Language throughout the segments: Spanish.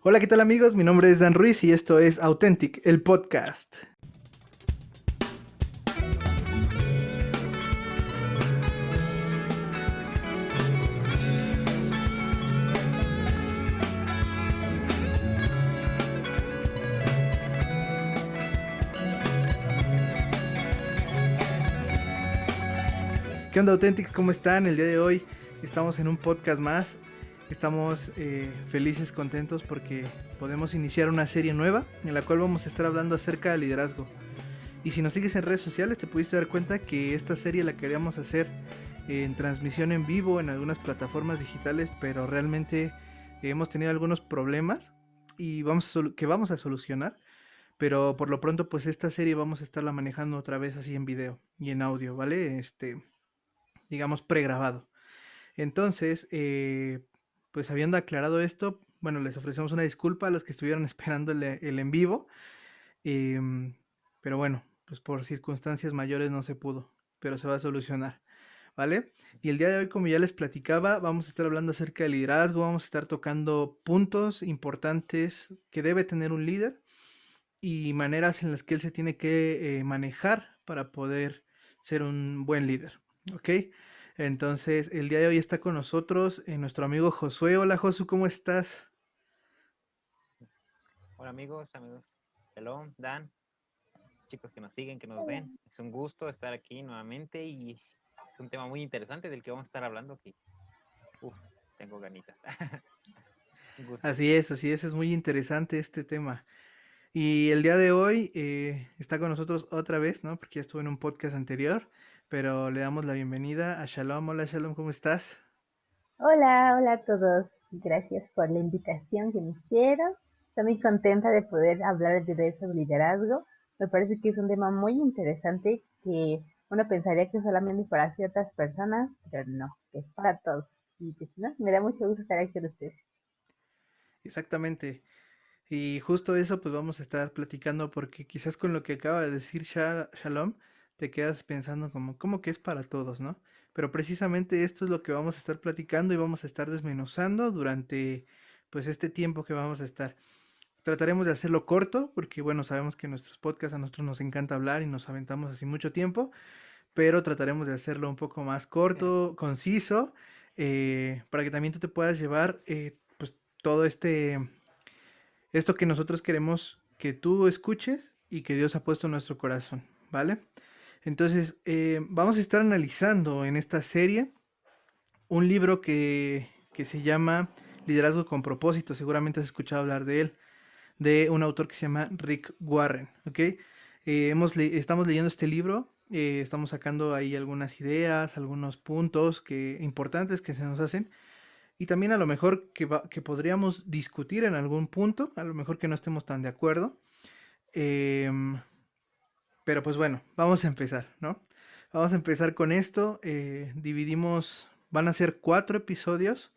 Hola, ¿qué tal amigos? Mi nombre es Dan Ruiz y esto es Authentic, el podcast. ¿Qué onda Authentics? ¿Cómo están? El día de hoy estamos en un podcast más. Estamos felices, contentos porque podemos iniciar una serie nueva en la cual vamos a estar hablando acerca del liderazgo. Y si nos sigues en redes sociales te pudiste dar cuenta que esta serie la queríamos hacer en transmisión en vivo en algunas plataformas digitales, pero realmente hemos tenido algunos problemas y que vamos a solucionar. Pero por lo pronto pues esta serie vamos a estarla manejando otra vez así en video y en audio, ¿vale? Digamos pregrabado. Entonces, pues habiendo aclarado esto, bueno, les ofrecemos una disculpa a los que estuvieron esperando el en vivo. em, pero bueno, pues por circunstancias mayores no se pudo, pero se va a solucionar, ¿vale? Y el día de hoy, como ya les platicaba, vamos a estar hablando acerca del liderazgo, vamos a estar tocando puntos importantes que debe tener un líder y maneras en las que él se tiene que manejar para poder ser un buen líder, ¿ok? Entonces, el día de hoy está con nosotros nuestro amigo Josué. Hola Josu, ¿cómo estás? Hola amigos, hello, Dan, chicos que nos siguen, que nos Hola. ven. Es un gusto estar aquí nuevamente y es un tema muy interesante del que vamos a estar hablando que, uf, tengo ganitas. Un gusto. Así es muy interesante este tema. Y el día de hoy está con nosotros otra vez, ¿no? Porque ya estuvo en un podcast anterior, pero le damos la bienvenida a Shalom. Hola Shalom, ¿cómo estás? Hola a todos. Gracias por la invitación que me hicieron. Estoy muy contenta de poder hablar de eso sobre liderazgo. Me parece que es un tema muy interesante que uno pensaría que solamente para ciertas personas, pero no, que es para todos. Y pues, ¿no? Me da mucho gusto estar aquí con ustedes. Exactamente. Y justo eso pues vamos a estar platicando porque quizás con lo que acaba de decir Shalom te quedas pensando como, ¿cómo que es para todos, no? Pero precisamente esto es lo que vamos a estar platicando y vamos a estar desmenuzando durante pues este tiempo que vamos a estar. Trataremos de hacerlo corto porque bueno, sabemos que en nuestros podcasts a nosotros nos encanta hablar y nos aventamos así mucho tiempo, pero trataremos de hacerlo un poco más corto, conciso, para que también tú te puedas llevar pues todo esto que nosotros queremos que tú escuches y que Dios ha puesto en nuestro corazón, ¿vale? Entonces, vamos a estar analizando en esta serie un libro que se llama Liderazgo con propósito, seguramente has escuchado hablar de él, de un autor que se llama Rick Warren, ¿ok? Estamos leyendo este libro, estamos sacando ahí algunas ideas, algunos puntos importantes que se nos hacen y también a lo mejor que podríamos discutir en algún punto, a lo mejor que no estemos tan de acuerdo. em, pero pues bueno, vamos a empezar, ¿no? Vamos a empezar con esto. Van a ser 4 episodios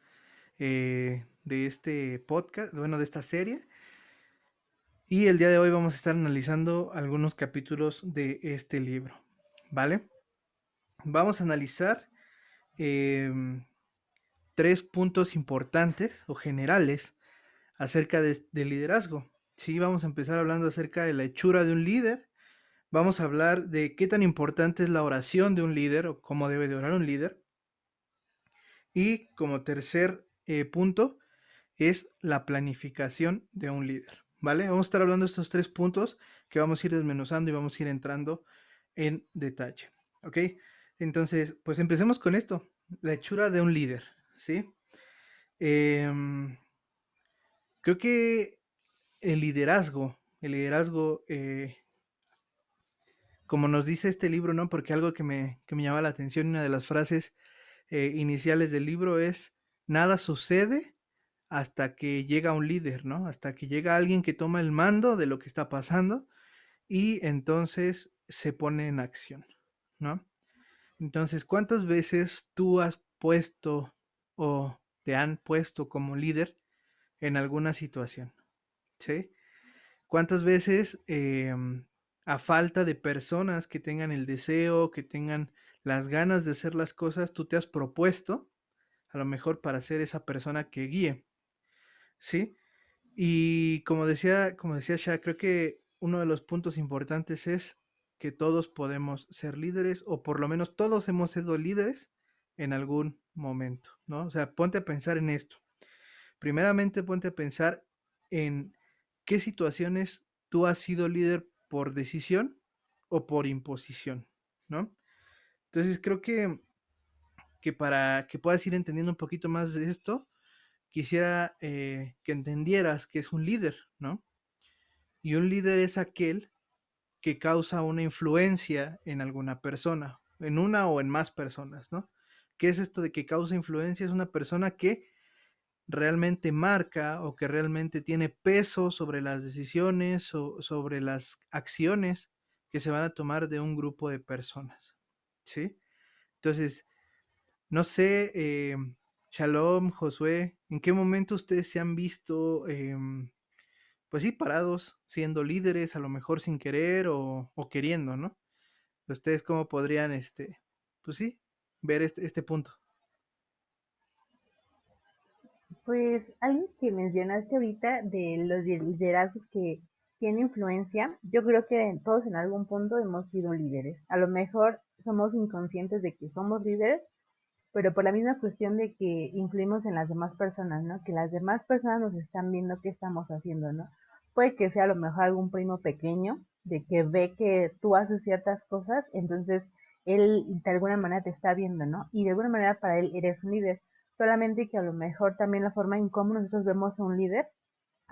de este podcast, bueno, de esta serie. Y el día de hoy vamos a estar analizando algunos capítulos de este libro, ¿vale? Vamos a analizar em, 3 puntos importantes o generales acerca del liderazgo. Sí, vamos a empezar hablando acerca de la hechura de un líder. Vamos a hablar de qué tan importante es la oración de un líder o cómo debe de orar un líder. Y como tercer punto es la planificación de un líder. ¿Vale? Vamos a estar hablando de estos 3 puntos que vamos a ir desmenuzando y vamos a ir entrando en detalle. ¿Ok? Entonces, pues empecemos con esto. La hechura de un líder. ¿Sí? Em, Creo que el liderazgo, como nos dice este libro, ¿no? Porque algo que me llama la atención, una de las frases iniciales del libro es, nada sucede hasta que llega un líder, ¿no? Hasta que llega alguien que toma el mando de lo que está pasando y entonces se pone en acción, ¿no? Entonces, ¿cuántas veces tú has puesto o te han puesto como líder en alguna situación? ¿Sí? ¿Cuántas veces a falta de personas que tengan el deseo, que tengan las ganas de hacer las cosas, tú te has propuesto, a lo mejor para ser esa persona que guíe? ¿Sí? Y como decía Shah, creo que uno de los puntos importantes es que todos podemos ser líderes, o por lo menos todos hemos sido líderes en algún momento, ¿no? O sea, ponte a pensar en esto. Primeramente, ponte a pensar en qué situaciones tú has sido líder por decisión o por imposición, ¿no? Entonces creo que para que puedas ir entendiendo un poquito más de esto, quisiera que entendieras que es un líder, ¿no? Y un líder es aquel que causa una influencia en alguna persona, en una o en más personas, ¿no? ¿Qué es esto de que causa influencia? Es una persona que realmente marca o que realmente tiene peso sobre las decisiones o sobre las acciones que se van a tomar de un grupo de personas, ¿sí? Entonces, no sé, Shalom, Josué, ¿en qué momento ustedes se han visto, pues sí, parados, siendo líderes, a lo mejor sin querer o queriendo, ¿no? ¿Ustedes cómo podrían, pues sí, ver este punto? Pues algo que mencionaste ahorita de los liderazgos que tienen influencia, yo creo que todos en algún punto hemos sido líderes. A lo mejor somos inconscientes de que somos líderes, pero por la misma cuestión de que influimos en las demás personas, ¿no? Que las demás personas nos están viendo qué estamos haciendo, ¿no? Puede que sea a lo mejor algún primo pequeño, de que ve que tú haces ciertas cosas, entonces él de alguna manera te está viendo, ¿no? Y de alguna manera para él eres un líder, solamente que a lo mejor también la forma en cómo nosotros vemos a un líder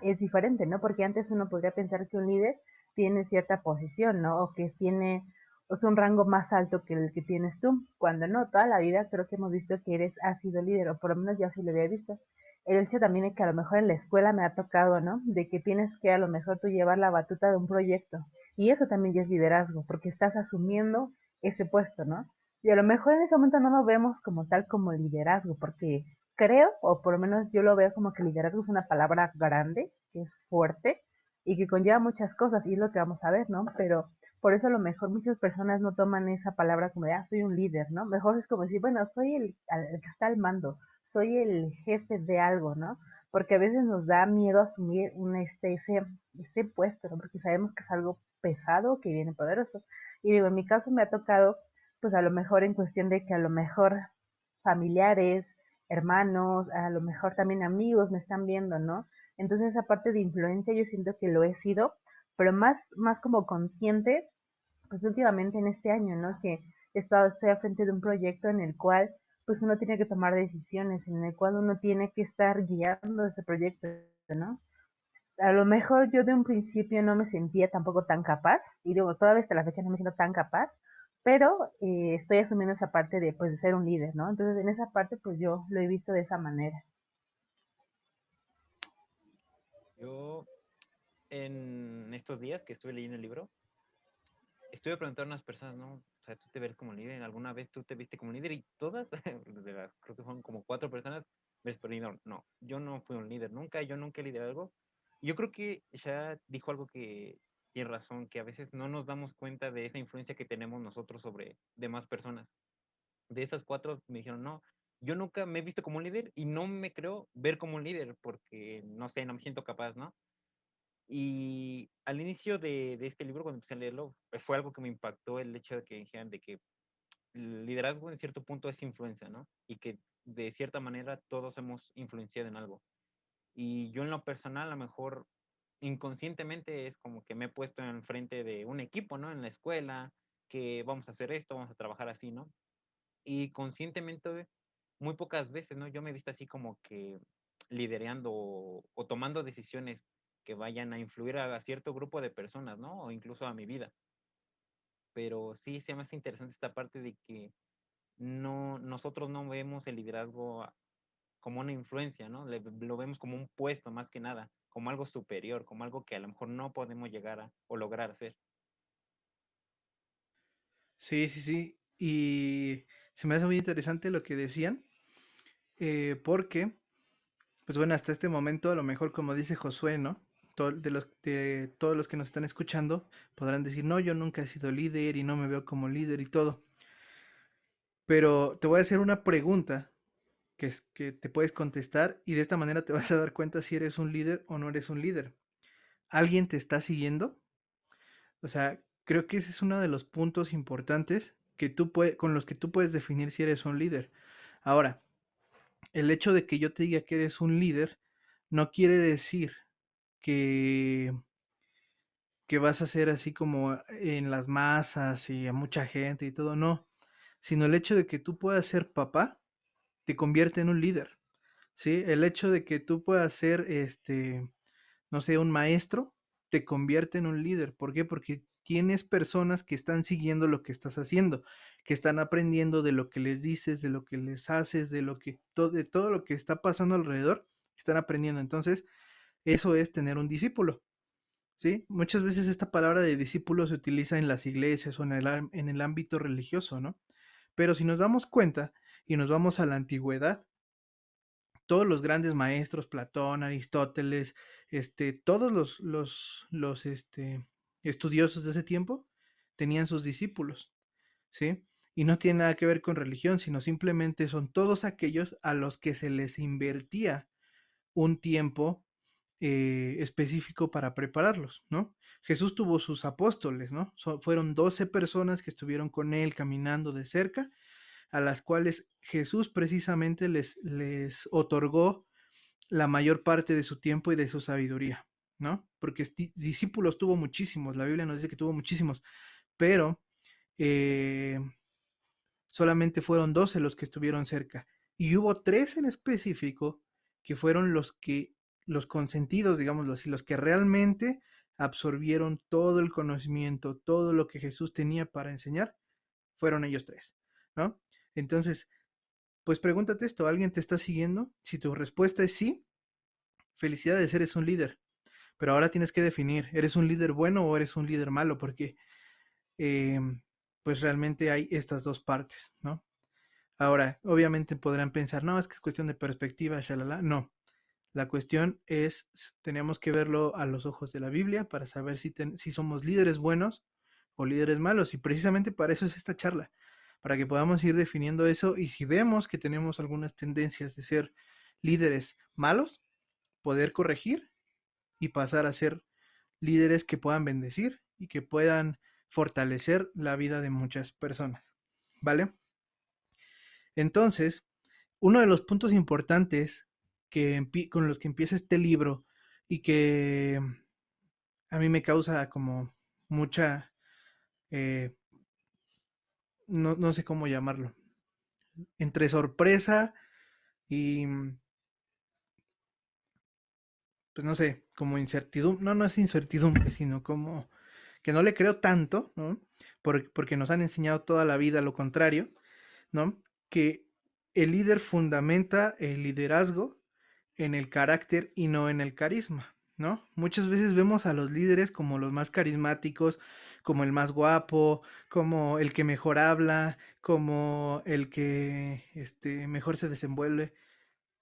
es diferente, ¿no? Porque antes uno podría pensar que un líder tiene cierta posición, ¿no? O que tiene o sea, un rango más alto que el que tienes tú, cuando no, toda la vida creo que hemos visto que has sido líder, o por lo menos yo sí lo había visto. El hecho también es que a lo mejor en la escuela me ha tocado, ¿no? De que tienes que a lo mejor tú llevar la batuta de un proyecto. Y eso también ya es liderazgo, porque estás asumiendo ese puesto, ¿no? Y a lo mejor en ese momento no lo vemos como tal como liderazgo, porque creo, o por lo menos yo lo veo como que liderazgo es una palabra grande, que es fuerte y que conlleva muchas cosas, y es lo que vamos a ver, ¿no? Pero por eso a lo mejor muchas personas no toman esa palabra como de, soy un líder, ¿no? Mejor es como decir, bueno, soy el que está al mando, soy el jefe de algo, ¿no? Porque a veces nos da miedo asumir ese puesto, ¿no? Porque sabemos que es algo pesado, que viene poderoso. Y digo, en mi caso me ha tocado, pues a lo mejor en cuestión de que a lo mejor familiares, hermanos, a lo mejor también amigos me están viendo, ¿no? Entonces esa parte de influencia yo siento que lo he sido, pero más como consciente, pues últimamente en este año, ¿no? Que estoy al frente de un proyecto en el cual pues uno tiene que tomar decisiones, en el cual uno tiene que estar guiando ese proyecto, ¿no? A lo mejor yo de un principio no me sentía tampoco tan capaz, y digo, todavía hasta la fecha no me siento tan capaz, pero estoy asumiendo esa parte de, pues, de ser un líder, ¿no? Entonces, en esa parte, pues yo lo he visto de esa manera. Yo, en estos días que estuve leyendo el libro, estuve preguntando a unas personas, ¿no? O sea, ¿tú te ves como líder? ¿Alguna vez tú te viste como líder? Y todas, de las, creo que fueron como 4 personas, me respondieron, no, yo no fui un líder nunca, yo nunca he liderado algo. Y yo creo que ya dijo algo que tiene razón, que a veces no nos damos cuenta de esa influencia que tenemos nosotros sobre demás personas. De esas 4 me dijeron, no, yo nunca me he visto como un líder y no me creo ver como un líder porque, no sé, no me siento capaz, ¿no? Y al inicio de este libro, cuando empecé a leerlo, fue algo que me impactó el hecho de que dijeran de que el liderazgo en cierto punto es influencia, ¿no? Y que de cierta manera todos hemos influenciado en algo. Y yo en lo personal, a lo mejor inconscientemente es como que me he puesto enfrente de un equipo, ¿no? En la escuela, que vamos a hacer esto, vamos a trabajar así, ¿no? Y conscientemente, muy pocas veces, ¿no? Yo me he visto así como que liderando o tomando decisiones que vayan a influir a cierto grupo de personas, ¿no? O incluso a mi vida. Pero sí se me hace interesante esta parte de que no, nosotros no vemos el liderazgo como una influencia, ¿no? Lo vemos como un puesto más que nada, como algo superior, como algo que a lo mejor no podemos llegar a o lograr hacer. Sí, sí, sí. Y se me hace muy interesante lo que decían, porque, pues bueno, hasta este momento, a lo mejor como dice Josué, ¿no? De todos los que nos están escuchando podrán decir, no, yo nunca he sido líder y no me veo como líder y todo. Pero te voy a hacer una pregunta que te puedes contestar y de esta manera te vas a dar cuenta si eres un líder o no eres un líder. ¿Alguien te está siguiendo? O sea, creo que ese es uno de los puntos importantes con los que tú puedes definir si eres un líder. Ahora, el hecho de que yo te diga que eres un líder no quiere decir que, que vas a ser así como en las masas y a mucha gente y todo, no, sino el hecho de que tú puedas ser papá te convierte en un líder, ¿sí? El hecho de que tú puedas ser, no sé, un maestro, te convierte en un líder. ¿Por qué? Porque tienes personas que están siguiendo lo que estás haciendo, que están aprendiendo de lo que les dices, de lo que les haces, de todo lo que está pasando alrededor, están aprendiendo. Entonces, eso es tener un discípulo, ¿sí? Muchas veces esta palabra de discípulo se utiliza en las iglesias o en el ámbito religioso, ¿no? Pero si nos damos cuenta y nos vamos a la antigüedad, todos los grandes maestros, Platón, Aristóteles, todos los estudiosos de ese tiempo tenían sus discípulos, ¿sí? Y no tiene nada que ver con religión, sino simplemente son todos aquellos a los que se les invertía un tiempo específico para prepararlos, ¿no? Jesús tuvo sus apóstoles, ¿no? Fueron 12 personas que estuvieron con él caminando de cerca, a las cuales Jesús precisamente les otorgó la mayor parte de su tiempo y de su sabiduría, ¿no? Porque discípulos tuvo muchísimos, la Biblia nos dice que tuvo muchísimos, pero eh, solamente fueron 12 los que estuvieron cerca. Y hubo 3 en específico que fueron los consentidos, digámoslo así, los que realmente absorbieron todo el conocimiento, todo lo que Jesús tenía para enseñar, fueron ellos 3, ¿no? Entonces, pues pregúntate esto, ¿alguien te está siguiendo? Si tu respuesta es sí, felicidades, eres un líder. Pero ahora tienes que definir, ¿eres un líder bueno o eres un líder malo? Porque eh, pues realmente hay estas dos partes, ¿no? Ahora, obviamente podrán pensar, no, es que es cuestión de perspectiva, shalala. No, la cuestión es, tenemos que verlo a los ojos de la Biblia para saber si somos líderes buenos o líderes malos. Y precisamente para eso es esta charla, para que podamos ir definiendo eso y si vemos que tenemos algunas tendencias de ser líderes malos, poder corregir y pasar a ser líderes que puedan bendecir y que puedan fortalecer la vida de muchas personas. ¿Vale? Entonces, uno de los puntos importantes con los que empieza este libro y que a mí me causa como mucha, eh, no sé cómo llamarlo, entre sorpresa y, pues no sé, como incertidumbre, no es incertidumbre, sino como que no le creo tanto, ¿no? Porque nos han enseñado toda la vida lo contrario, ¿no? Que el líder fundamenta el liderazgo en el carácter y no en el carisma, ¿no? Muchas veces vemos a los líderes como los más carismáticos, como el más guapo, como el que mejor habla, como el que mejor se desenvuelve.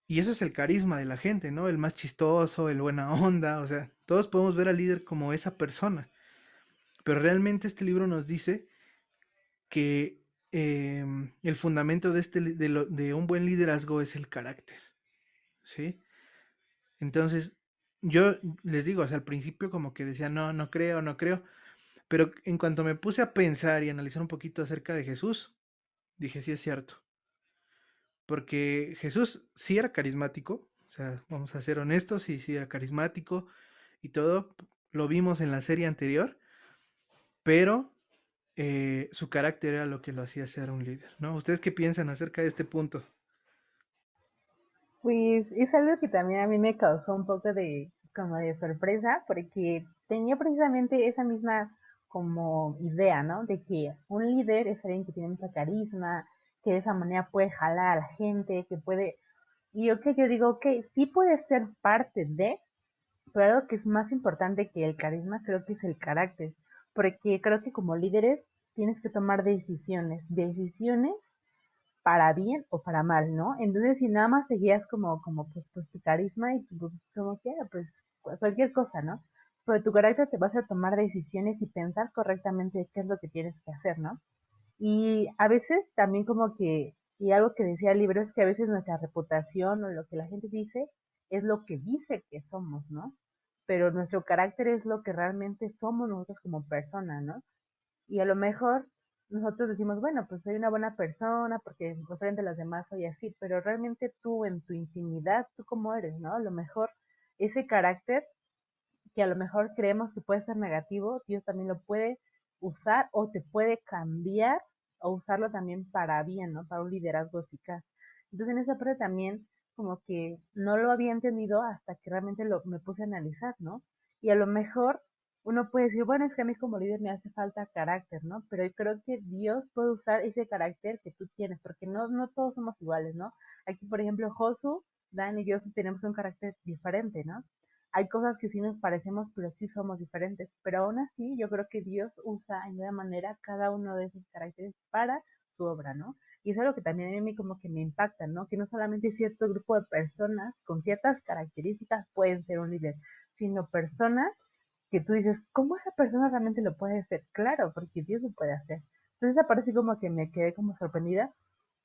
Y eso es el carisma de la gente, ¿no? El más chistoso, el buena onda, o sea, todos podemos ver al líder como esa persona. Pero realmente este libro nos dice que el fundamento de un buen liderazgo es el carácter, ¿sí? Entonces, yo les digo, o sea, al principio como que decía, no, no creo, no creo, pero en cuanto me puse a pensar y analizar un poquito acerca de Jesús, dije, sí es cierto, porque Jesús sí era carismático, o sea, vamos a ser honestos, sí era carismático y todo, lo vimos en la serie anterior, pero su carácter era lo que lo hacía ser un líder, ¿no? ¿Ustedes qué piensan acerca de este punto? Pues es algo que también a mí me causó un poco de como de sorpresa porque tenía precisamente esa misma como idea, ¿no? De que un líder es alguien que tiene mucha carisma, que de esa manera puede jalar a la gente, que puede... Y yo digo, ok, sí puede ser parte de, pero algo que es más importante que el carisma creo que es el carácter, porque creo que como líderes tienes que tomar decisiones para bien o para mal, ¿no? Entonces, si nada más seguías pues tu carisma y pues, como quiera, pues cualquier cosa, ¿no? Pero tu carácter te vas a tomar decisiones y pensar correctamente qué es lo que tienes que hacer, ¿no? Y a veces también como que Y algo que decía el libro es que a veces nuestra reputación o lo que la gente dice es lo que dice que somos, ¿no? Pero nuestro carácter es lo que realmente somos nosotros como persona, ¿no? Y a lo mejor nosotros decimos, bueno, pues soy una buena persona porque frente a los demás soy así, pero realmente tú en tu intimidad, tú cómo eres, ¿no? A lo mejor ese carácter que a lo mejor creemos que puede ser negativo, Dios también lo puede usar o te puede cambiar o usarlo también para bien, ¿no? Para un liderazgo eficaz. Entonces en esa parte también como que no lo había entendido hasta que realmente me puse a analizar, ¿no? Y a lo mejor uno puede decir, bueno, es que a mí como líder me hace falta carácter, ¿no? Pero yo creo que Dios puede usar ese carácter que tú tienes, porque no todos somos iguales, ¿no? Aquí, por ejemplo, Josu, Dan y yo sí tenemos un carácter diferente, ¿no? Hay cosas que sí nos parecemos, pero sí somos diferentes. Pero aún así, yo creo que Dios usa en una manera cada uno de esos caracteres para su obra, ¿no? Y eso es lo que también a mí como que me impacta, ¿no? Que no solamente cierto grupo de personas con ciertas características pueden ser un líder, sino personas que tú dices, ¿cómo esa persona realmente lo puede hacer? Claro, porque Dios lo puede hacer. Entonces, aparece como que me quedé como sorprendida,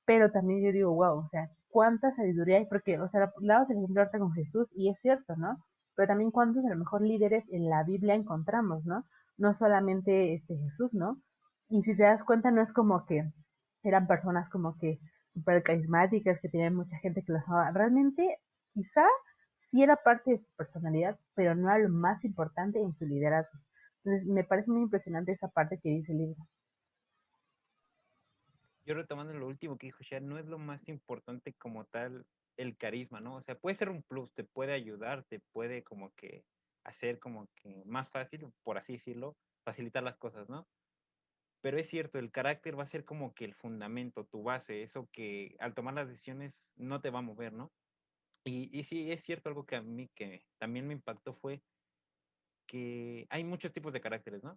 pero también yo digo, wow, o sea, cuánta sabiduría hay, porque, o sea, hablabas el ejemplo ahorita con Jesús, y es cierto, ¿no? Pero también cuántos a lo mejor líderes en la Biblia encontramos, ¿no? No solamente Jesús, ¿no? Y si te das cuenta, no es como que eran personas como que súper carismáticas, que tenían mucha gente que las amaba. Realmente, quizá sí era parte de su personalidad, pero no era lo más importante en su liderazgo. Entonces, me parece muy impresionante esa parte que dice el libro. Yo retomando lo último que dijo Shad, no es lo más importante como tal el carisma, ¿no? O sea, puede ser un plus, te puede ayudar, te puede como que hacer como que más fácil, por así decirlo, facilitar las cosas, ¿no? Pero es cierto, el carácter va a ser como que el fundamento, tu base, eso que al tomar las decisiones no te va a mover, ¿no? Y sí, es cierto, algo que a mí que también me impactó fue que hay muchos tipos de caracteres, ¿no?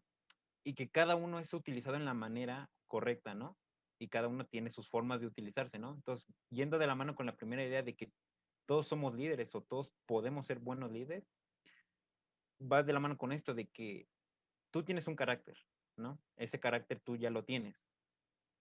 Y que cada uno es utilizado en la manera correcta, ¿no? Y cada uno tiene sus formas de utilizarse, ¿no? Entonces, yendo de la mano con la primera idea de que todos somos líderes o todos podemos ser buenos líderes, vas de la mano con esto de que tú tienes un carácter, ¿no? Ese carácter tú ya lo tienes,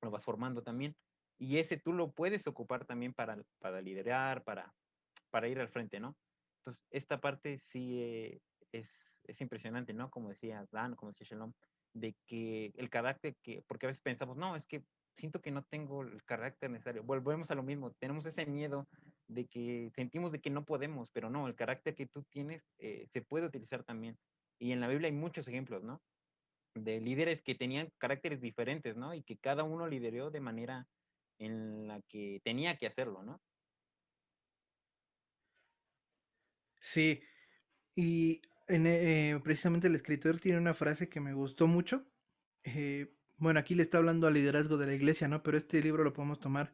lo vas formando también. Y ese tú lo puedes ocupar también para liderar, para ir al frente, ¿no? Entonces, esta parte sí es impresionante, ¿no? Como decía Dan, como decía Shalom, de que el carácter que, porque a veces pensamos, no, es que siento que no tengo el carácter necesario. Volvemos a lo mismo, tenemos ese miedo de que sentimos de que no podemos, pero no, el carácter que tú tienes se puede utilizar también. Y en la Biblia hay muchos ejemplos, ¿no? De líderes que tenían caracteres diferentes, ¿no? Y que cada uno lideró de manera en la que tenía que hacerlo, ¿no? Sí, y precisamente el escritor tiene una frase que me gustó mucho. Bueno, aquí le está hablando al liderazgo de la iglesia, ¿no? Pero este libro lo podemos tomar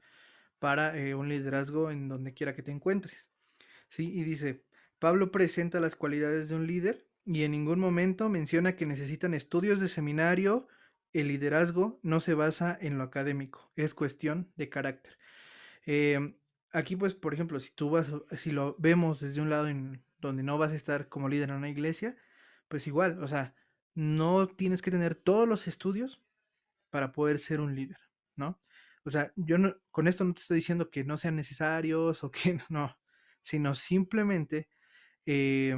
para un liderazgo en donde quiera que te encuentres. ¿Sí? Y dice, Pablo presenta las cualidades de un líder y en ningún momento menciona que necesitan estudios de seminario. El liderazgo no se basa en lo académico, es cuestión de carácter. Eh, Aquí, pues, por ejemplo, si lo vemos desde un lado en donde no vas a estar como líder en una iglesia, pues igual, o sea, no tienes que tener todos los estudios para poder ser un líder, ¿no? O sea, yo no, con esto no te estoy diciendo que no sean necesarios o que no, sino simplemente eh,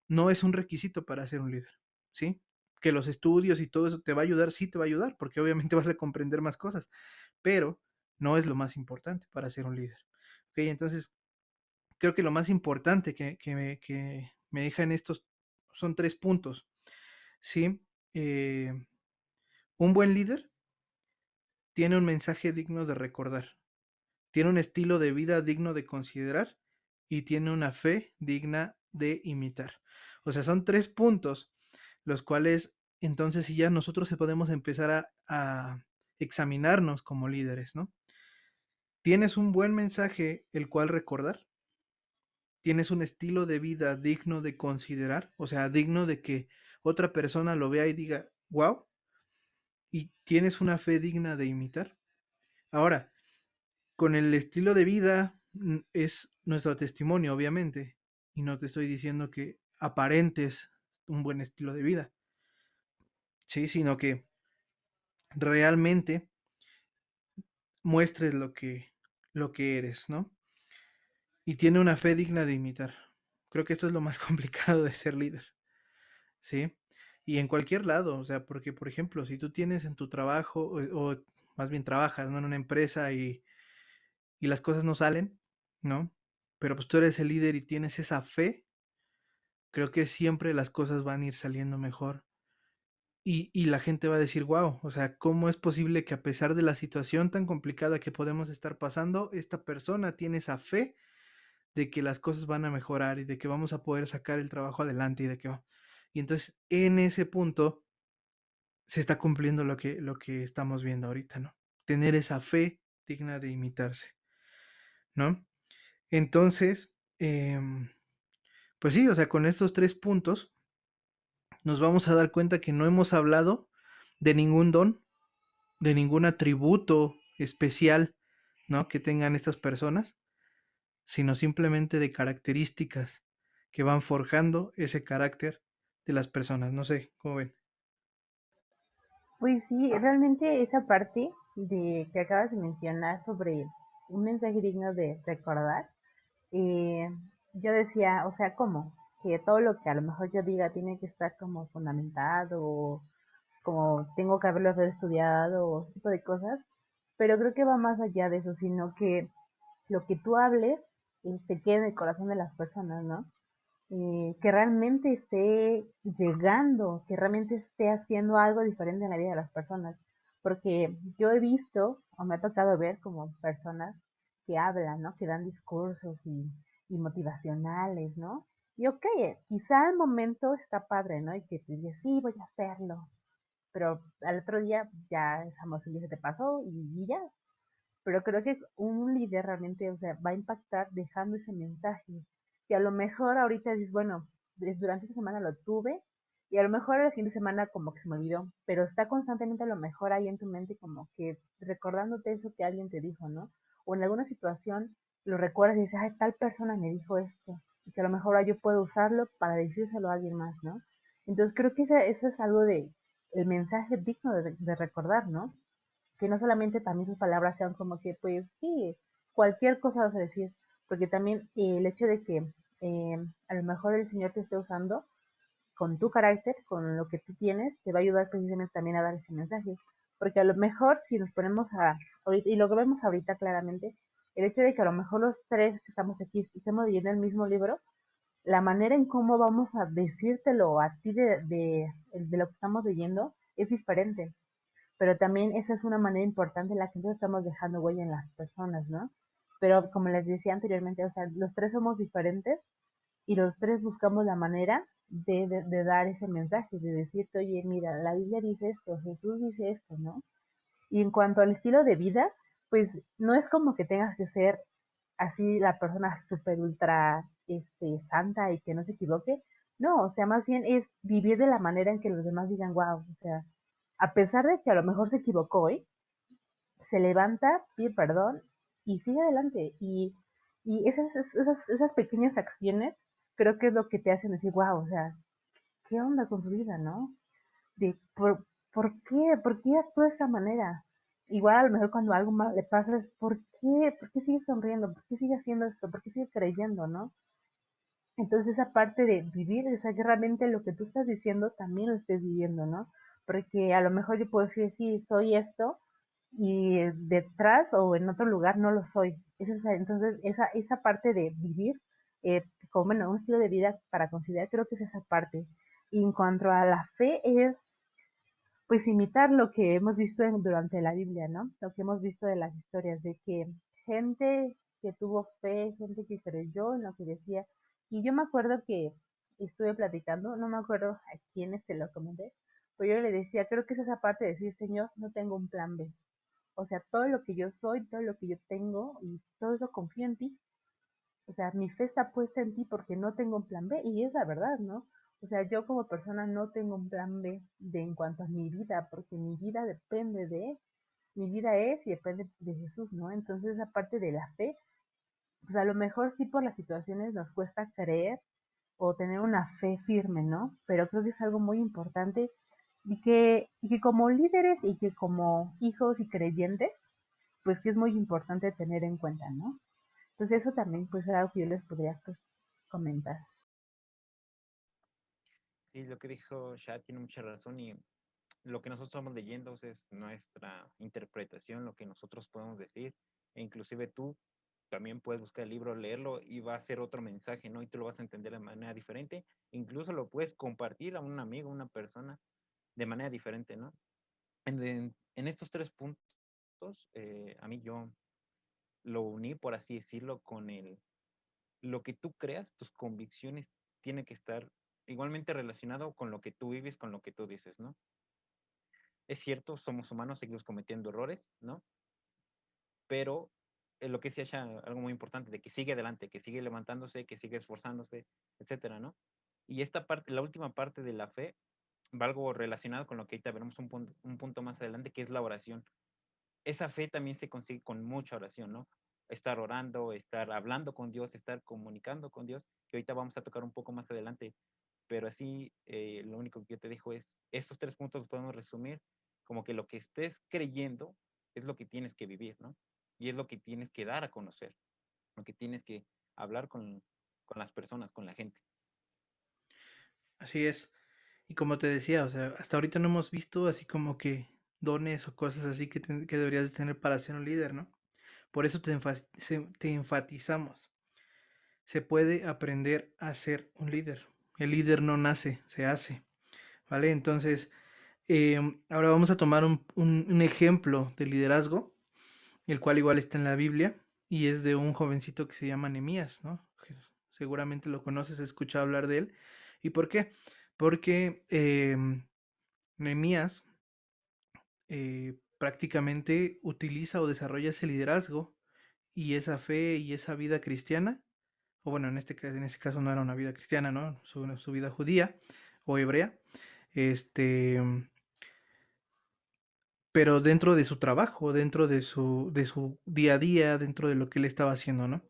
no es un requisito para ser un líder, ¿sí? Que los estudios y todo eso te va a ayudar, sí te va a ayudar, porque obviamente vas a comprender más cosas, pero no es lo más importante para ser un líder. ¿Ok? Entonces, creo que lo más importante que me dejan estos son tres puntos, ¿sí? Un buen líder tiene un mensaje digno de recordar, tiene un estilo de vida digno de considerar y tiene una fe digna de imitar. O sea, son tres puntos los cuales entonces sí ya nosotros podemos empezar a examinarnos como líderes, ¿no? ¿Tienes un buen mensaje el cual recordar? ¿Tienes un estilo de vida digno de considerar? O sea, digno de que otra persona lo vea y diga, wow, y tienes una fe digna de imitar. Ahora, con el estilo de vida es nuestro testimonio, obviamente, y no te estoy diciendo que aparentes un buen estilo de vida, sí, sino que realmente muestres lo que eres, ¿no? Y tiene una fe digna de imitar. Creo que esto es lo más complicado de ser líder, ¿sí? Y en cualquier lado, o sea, porque por ejemplo, si tú tienes en tu trabajo o más bien trabajas, ¿no? En una empresa y las cosas no salen, ¿no? Pero pues tú eres el líder y tienes esa fe, creo que siempre las cosas van a ir saliendo mejor. Y la gente va a decir, wow, o sea, ¿cómo es posible que a pesar de la situación tan complicada que podemos estar pasando, esta persona tiene esa fe de que las cosas van a mejorar y de que vamos a poder sacar el trabajo adelante y de que va. Y entonces en ese punto se está cumpliendo lo que estamos viendo ahorita, ¿no? Tener esa fe digna de imitarse, ¿no? Entonces, pues sí, o sea, con estos tres puntos nos vamos a dar cuenta que no hemos hablado de ningún don, de ningún atributo especial, ¿no? Que tengan estas personas, sino simplemente de características que van forjando ese carácter de las personas. No sé, ¿cómo ven? Pues sí, realmente esa parte de que acabas de mencionar sobre un mensaje digno de recordar, eh, yo decía, o sea, ¿cómo? Que todo lo que a lo mejor yo diga tiene que estar como fundamentado, o como tengo que haber estudiado, o ese tipo de cosas, pero creo que va más allá de eso, sino que lo que tú hables se quede en el corazón de las personas, ¿no? Que realmente esté llegando, que realmente esté haciendo algo diferente en la vida de las personas. Porque yo he visto, o me ha tocado ver como personas que hablan, ¿no? Que dan discursos y motivacionales, ¿no? Y ok, quizá al momento está padre, ¿no? Y que te dices, sí, voy a hacerlo. Pero al otro día ya esa emoción ya se te pasó y ya. Pero creo que un líder realmente, o sea, va a impactar dejando ese mensaje. Que a lo mejor ahorita dices, bueno, durante esta semana lo tuve y a lo mejor la siguiente semana como que se me olvidó, pero está constantemente a lo mejor ahí en tu mente como que recordándote eso que alguien te dijo, ¿no? O en alguna situación lo recuerdas y dices, ay, tal persona me dijo esto, y que a lo mejor ahora yo puedo usarlo para decírselo a alguien más, ¿no? Entonces creo que eso es algo de el mensaje digno de recordar, ¿no? Que no solamente también sus palabras sean como que, pues sí, cualquier cosa vas a decir, porque también el hecho de que a lo mejor el Señor te esté usando con tu carácter, con lo que tú tienes, te va a ayudar precisamente también a dar ese mensaje. Porque a lo mejor si nos ponemos ahorita, y lo que vemos ahorita claramente, el hecho de que a lo mejor los tres que estamos aquí estemos leyendo el mismo libro, la manera en cómo vamos a decírtelo a ti de lo que estamos leyendo es diferente, pero también esa es una manera importante en la que nosotros estamos dejando huella en las personas, ¿no? Pero como les decía anteriormente, o sea, los tres somos diferentes y los tres buscamos la manera de dar ese mensaje, de decirte, oye, mira, la Biblia dice esto, Jesús dice esto, ¿no? Y en cuanto al estilo de vida, pues no es como que tengas que ser así la persona súper ultra santa y que no se equivoque. No, o sea, más bien es vivir de la manera en que los demás digan, wow, o sea, a pesar de que a lo mejor se equivocó hoy, se levanta, pide perdón y sigue adelante. Y esas pequeñas acciones creo que es lo que te hacen decir, wow, o sea, ¿qué onda con su vida, no? De ¿por qué actúa de esa manera? Igual a lo mejor cuando algo más le pasa es ¿por qué sigue sonriendo? ¿Por qué sigue haciendo esto? ¿Por qué sigue creyendo, no? Entonces esa parte de vivir, o sea, que realmente lo que tú estás diciendo también lo estés viviendo, ¿no? Porque a lo mejor yo puedo decir, sí, soy esto, y detrás o en otro lugar no lo soy. Entonces, esa parte de vivir, como bueno, un estilo de vida para considerar, creo que es esa parte. Y en cuanto a la fe, es pues imitar lo que hemos visto durante la Biblia, ¿no? Lo que hemos visto de las historias, de que gente que tuvo fe, gente que creyó en lo que decía. Y yo me acuerdo que estuve platicando, no me acuerdo a quiénes te lo comenté, pero yo le decía, creo que es esa parte de decir, Señor, no tengo un plan B. O sea, todo lo que yo soy, todo lo que yo tengo y todo eso confío en ti. O sea, mi fe está puesta en ti porque no tengo un plan B y es la verdad, ¿no? O sea, yo como persona no tengo un plan B en cuanto a mi vida, porque mi vida depende mi vida es y depende de Jesús, ¿no? Entonces, aparte de la fe, pues a lo mejor sí por las situaciones nos cuesta creer o tener una fe firme, ¿no? Pero creo que es algo muy importante y que como líderes y que como hijos y creyentes, pues que es muy importante tener en cuenta, ¿no? Entonces eso también pues es algo que yo les podría pues comentar. Sí, lo que dijo Shad tiene mucha razón y lo que nosotros estamos leyendo es nuestra interpretación, lo que nosotros podemos decir, e inclusive tú también puedes buscar el libro, leerlo y va a ser otro mensaje, ¿no? Y tú lo vas a entender de manera diferente, incluso lo puedes compartir a un amigo, a una persona de manera diferente, ¿no? En estos tres puntos, a mí yo lo uní, por así decirlo, con lo que tú creas, tus convicciones tienen que estar igualmente relacionado con lo que tú vives, con lo que tú dices, ¿no? Es cierto, somos humanos, seguimos cometiendo errores, ¿no? Pero lo que decía Sha, algo muy importante, de que sigue adelante, que sigue levantándose, que sigue esforzándose, etcétera, ¿no? Y esta parte, la última parte de la fe, va algo relacionado con lo que ahorita veremos un punto más adelante, que es la oración. Esa fe también se consigue con mucha oración, ¿no? Estar orando, estar hablando con Dios, estar comunicando con Dios, que ahorita vamos a tocar un poco más adelante, pero así lo único que yo te dejo es, estos tres puntos los podemos resumir como que lo que estés creyendo es lo que tienes que vivir, ¿no? Y es lo que tienes que dar a conocer, lo que tienes que hablar con las personas, con la gente. Así es. Y como te decía, o sea, hasta ahorita no hemos visto así como que dones o cosas así que deberías de tener para ser un líder, ¿no? Por eso te enfatizamos. Se puede aprender a ser un líder. El líder no nace, se hace, ¿vale? Entonces, ahora vamos a tomar un ejemplo de liderazgo, el cual igual está en la Biblia, y es de un jovencito que se llama Nehemías, ¿no? Seguramente lo conoces, has escuchado hablar de él. ¿Y por qué? Porque Nehemías prácticamente utiliza o desarrolla ese liderazgo y esa fe y esa vida cristiana, o bueno, en este caso no era una vida cristiana, ¿no? Su vida judía o hebrea, este, pero dentro de su trabajo, dentro de su día a día, dentro de lo que él estaba haciendo, ¿no?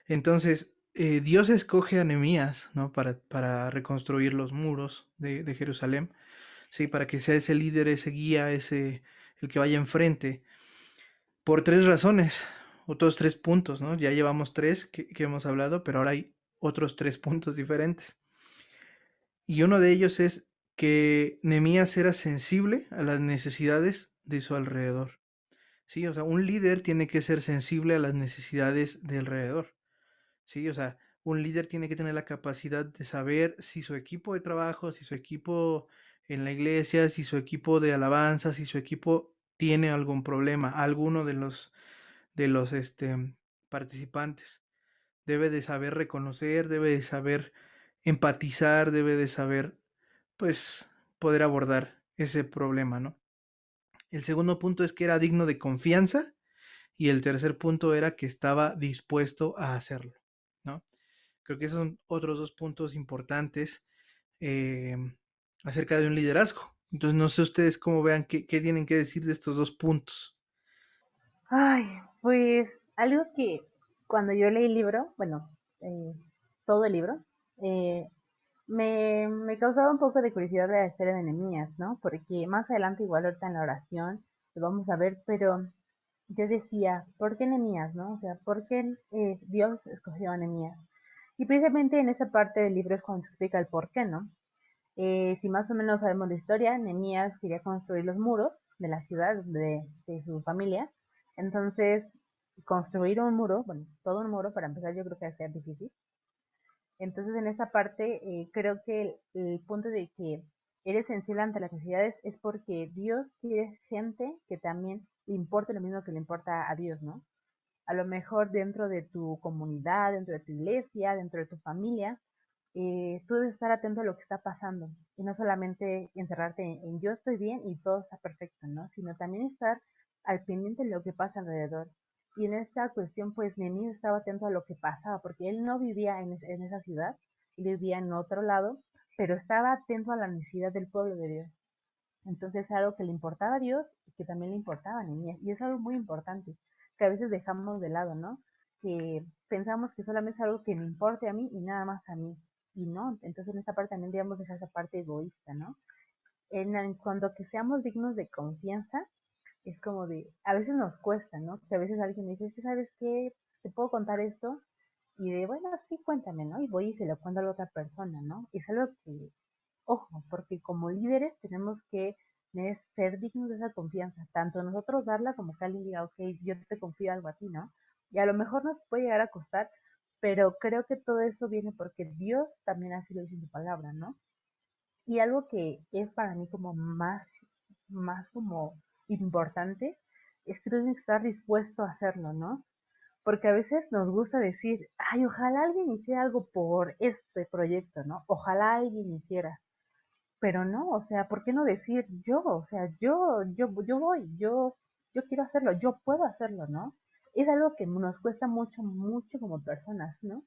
Entonces, Dios escoge a Nehemías, ¿no? Para reconstruir los muros de Jerusalén, ¿sí? Para que sea ese líder, ese guía, el que vaya enfrente, por tres razones, otros tres puntos, ¿no? Ya llevamos tres que hemos hablado, pero ahora hay otros tres puntos diferentes. Y uno de ellos es que Nehemías era sensible a las necesidades de su alrededor. Sí, o sea, un líder tiene que ser sensible a las necesidades de alrededor. Sí, o sea, un líder tiene que tener la capacidad de saber si su equipo de trabajo, si su equipo en la iglesia, si su equipo de alabanza, si su equipo tiene algún problema, alguno de los participantes. Debe de saber reconocer, debe de saber empatizar, debe de saber, pues, poder abordar ese problema, ¿no? El segundo punto es que era digno de confianza y el tercer punto era que estaba dispuesto a hacerlo, ¿no? Creo que esos son otros dos puntos importantes eh, acerca de un liderazgo. Entonces, no sé ustedes cómo vean qué tienen que decir de estos dos puntos. Ay, pues algo que cuando yo leí el libro, bueno, eh, todo el libro, eh, me causaba un poco de curiosidad la historia de Nehemías, ¿no? Porque más adelante, igual ahorita en la oración, lo vamos a ver, pero yo decía, ¿por qué Nehemías, no? O sea, ¿por qué Dios escogió a Nehemías? Y precisamente en esa parte del libro es cuando se explica el por qué, ¿no? Si más o menos sabemos la historia, Nehemías quería construir los muros de la ciudad de su familia. Entonces, construir un muro, bueno, todo un muro para empezar yo creo que va a ser difícil. Entonces, en esa parte, creo que el punto de que eres sensible ante las necesidades es porque Dios quiere gente que también le importe lo mismo que le importa a Dios, ¿no? A lo mejor dentro de tu comunidad, dentro de tu iglesia, dentro de tu familia, tú debes estar atento a lo que está pasando y no solamente encerrarte en yo estoy bien y todo está perfecto, ¿no? Sino también estar al pendiente de lo que pasa alrededor. Y en esta cuestión, pues Nehemías estaba atento a lo que pasaba, porque él no vivía en esa ciudad, él vivía en otro lado, pero estaba atento a la necesidad del pueblo de Dios. Entonces es algo que le importaba a Dios y que también le importaba a Nehemías. Y es algo muy importante, que a veces dejamos de lado, ¿no? Que pensamos que solamente es algo que me importe a mí y nada más a mí. Y no, entonces en esta parte también debemos dejar esa parte egoísta, ¿no? En cuanto a que seamos dignos de confianza, es como de, a veces nos cuesta, ¿no? Que a veces alguien me dice, es que sabes qué, te puedo contar esto, y de, bueno, sí, cuéntame, ¿no? Y voy y se lo cuento a la otra persona, ¿no? Y es algo que, ojo, porque como líderes tenemos que ser dignos de esa confianza, tanto nosotros darla como que alguien diga, ok, yo te confío algo a ti, ¿no? Y a lo mejor nos puede llegar a costar, pero creo que todo eso viene porque Dios también así lo dice en su palabra, ¿no? Y algo que es para mí como más como importante, es que tú tienes que estar dispuesto a hacerlo, ¿no? Porque a veces nos gusta decir, ay, ojalá alguien hiciera algo por este proyecto, ¿no? Ojalá alguien hiciera. Pero no, o sea, ¿por qué no decir yo? O sea, yo voy, yo quiero hacerlo, yo puedo hacerlo, ¿no? Es algo que nos cuesta mucho, mucho como personas, ¿no?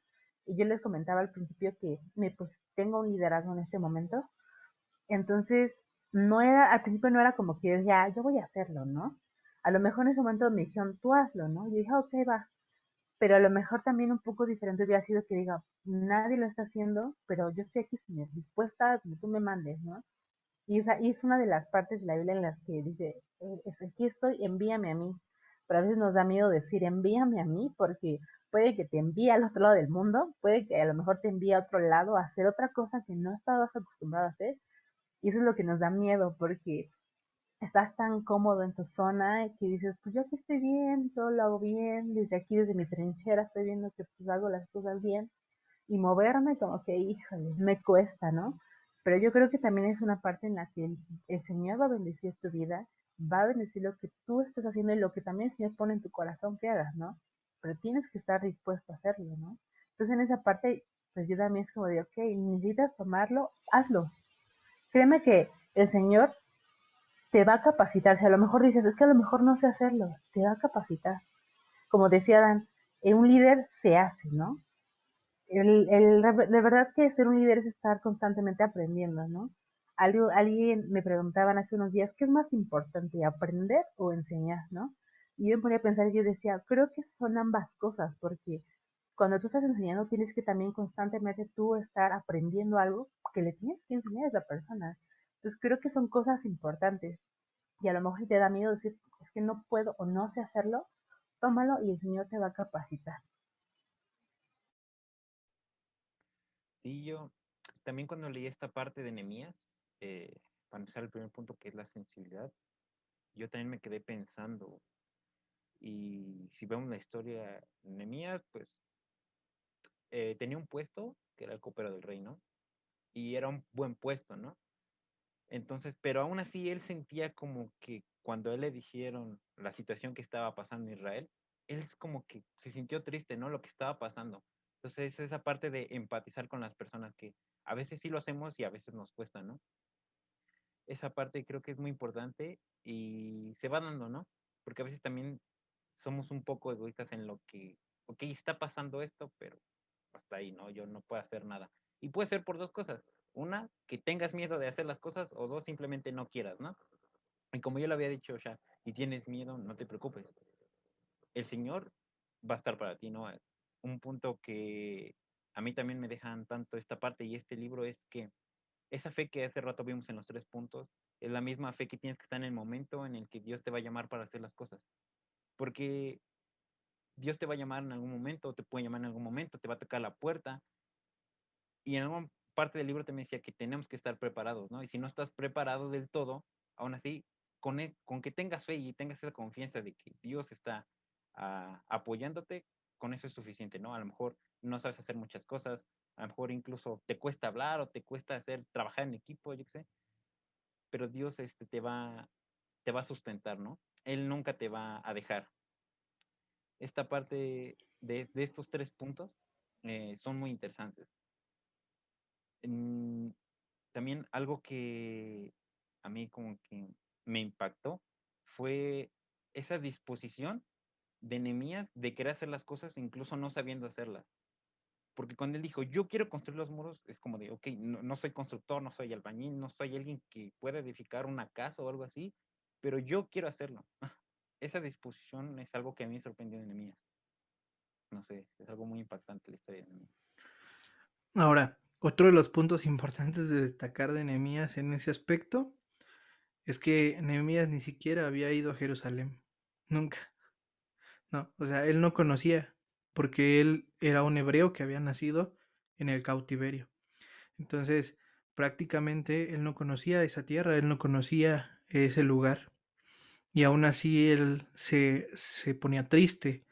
Y yo les comentaba al principio que pues tengo un liderazgo en este momento, entonces no era, al principio no era como que ya, yo voy a hacerlo, ¿no? A lo mejor en ese momento me dijeron, tú hazlo, ¿no? Y yo dije, ok, va, pero a lo mejor también un poco diferente hubiera sido que diga, nadie lo está haciendo, pero yo estoy aquí dispuesta a que tú me mandes, ¿no? Y es una de las partes de la Biblia en las que dice, aquí estoy, envíame a mí. Pero a veces nos da miedo decir, envíame a mí, porque puede que te envíe al otro lado del mundo, puede que a lo mejor te envíe a otro lado a hacer otra cosa que no estabas acostumbrado a hacer. Y eso es lo que nos da miedo, porque estás tan cómodo en tu zona que dices, pues yo aquí estoy bien, todo lo hago bien, desde aquí, desde mi trinchera, estoy viendo que pues hago las cosas bien, y moverme como que, híjole, me cuesta, ¿no? Pero yo creo que también es una parte en la que el Señor va a bendecir tu vida, va a bendecir lo que tú estás haciendo y lo que también el Señor pone en tu corazón que hagas, ¿no? Pero tienes que estar dispuesto a hacerlo, ¿no? Entonces en esa parte, pues yo también es como de, ok, necesitas tomarlo, hazlo. Créeme que el Señor te va a capacitar. Si a lo mejor dices, es que a lo mejor no sé hacerlo, te va a capacitar. Como decía Dan, un líder se hace, ¿no? De verdad que ser un líder es estar constantemente aprendiendo, ¿no? Alguien me preguntaban hace unos días, ¿qué es más importante, aprender o enseñar, ¿no? Y yo me ponía a pensar y yo decía, creo que son ambas cosas, porque cuando tú estás enseñando tienes que también constantemente tú estar aprendiendo algo que le tienes que enseñar a esa persona. Entonces creo que son cosas importantes y a lo mejor si te da miedo decir, es que no puedo o no sé hacerlo, tómalo y el Señor te va a capacitar. Sí, yo también cuando leí esta parte de Nehemías, para empezar el primer punto que es la sensibilidad, yo también me quedé pensando, y si vemos la historia, Nehemías, pues tenía un puesto que era el copero del rey, ¿no? Y era un buen puesto, ¿no? Entonces, pero aún así él sentía como que cuando a él le dijeron la situación que estaba pasando en Israel, él como que se sintió triste, ¿no? Lo que estaba pasando. Entonces, esa parte de empatizar con las personas que a veces sí lo hacemos y a veces nos cuesta, ¿no? Esa parte creo que es muy importante y se va dando, ¿no? Porque a veces también somos un poco egoístas en lo que, ok, está pasando esto, pero hasta ahí, ¿no? Yo no puedo hacer nada. Y puede ser por dos cosas. Una, que tengas miedo de hacer las cosas, o dos, simplemente no quieras, ¿no? Y como yo lo había dicho ya, y tienes miedo, no te preocupes. El Señor va a estar para ti, ¿no? Un punto que a mí también me dejan tanto esta parte y este libro es que esa fe que hace rato vimos en los 3 puntos es la misma fe que tienes que estar en el momento en el que Dios te va a llamar para hacer las cosas. Porque Dios te va a llamar en algún momento, te puede llamar en algún momento, te va a tocar la puerta. Y en alguna parte del libro te me decía que tenemos que estar preparados, ¿no? Y si no estás preparado del todo, aún así, con que tengas fe y tengas esa confianza de que Dios está apoyándote, con eso es suficiente, ¿no? A lo mejor no sabes hacer muchas cosas, a lo mejor incluso te cuesta hablar o te cuesta trabajar en equipo, yo qué sé, pero Dios te va a sustentar, ¿no? Él nunca te va a dejar. Esta parte de estos 3 puntos son muy interesantes. Mm, también algo que a mí como que me impactó fue esa disposición de Nehemías de querer hacer las cosas incluso no sabiendo hacerlas. Porque cuando él dijo, yo quiero construir los muros, es como de, ok, no, no soy constructor, no soy albañil, no soy alguien que pueda edificar una casa o algo así, pero yo quiero hacerlo. Esa disposición es algo que a mí me sorprendió de Nehemías. No sé, es algo muy impactante la historia de Nehemías. Ahora, otro de los puntos importantes de destacar de Nehemías en ese aspecto Es que Nehemías ni siquiera había ido a Jerusalén. Nunca. No, o sea, él no conocía, porque él era un hebreo que había nacido en el cautiverio. Entonces, prácticamente él no conocía esa tierra, él no conocía ese lugar. Y aún así él se ponía triste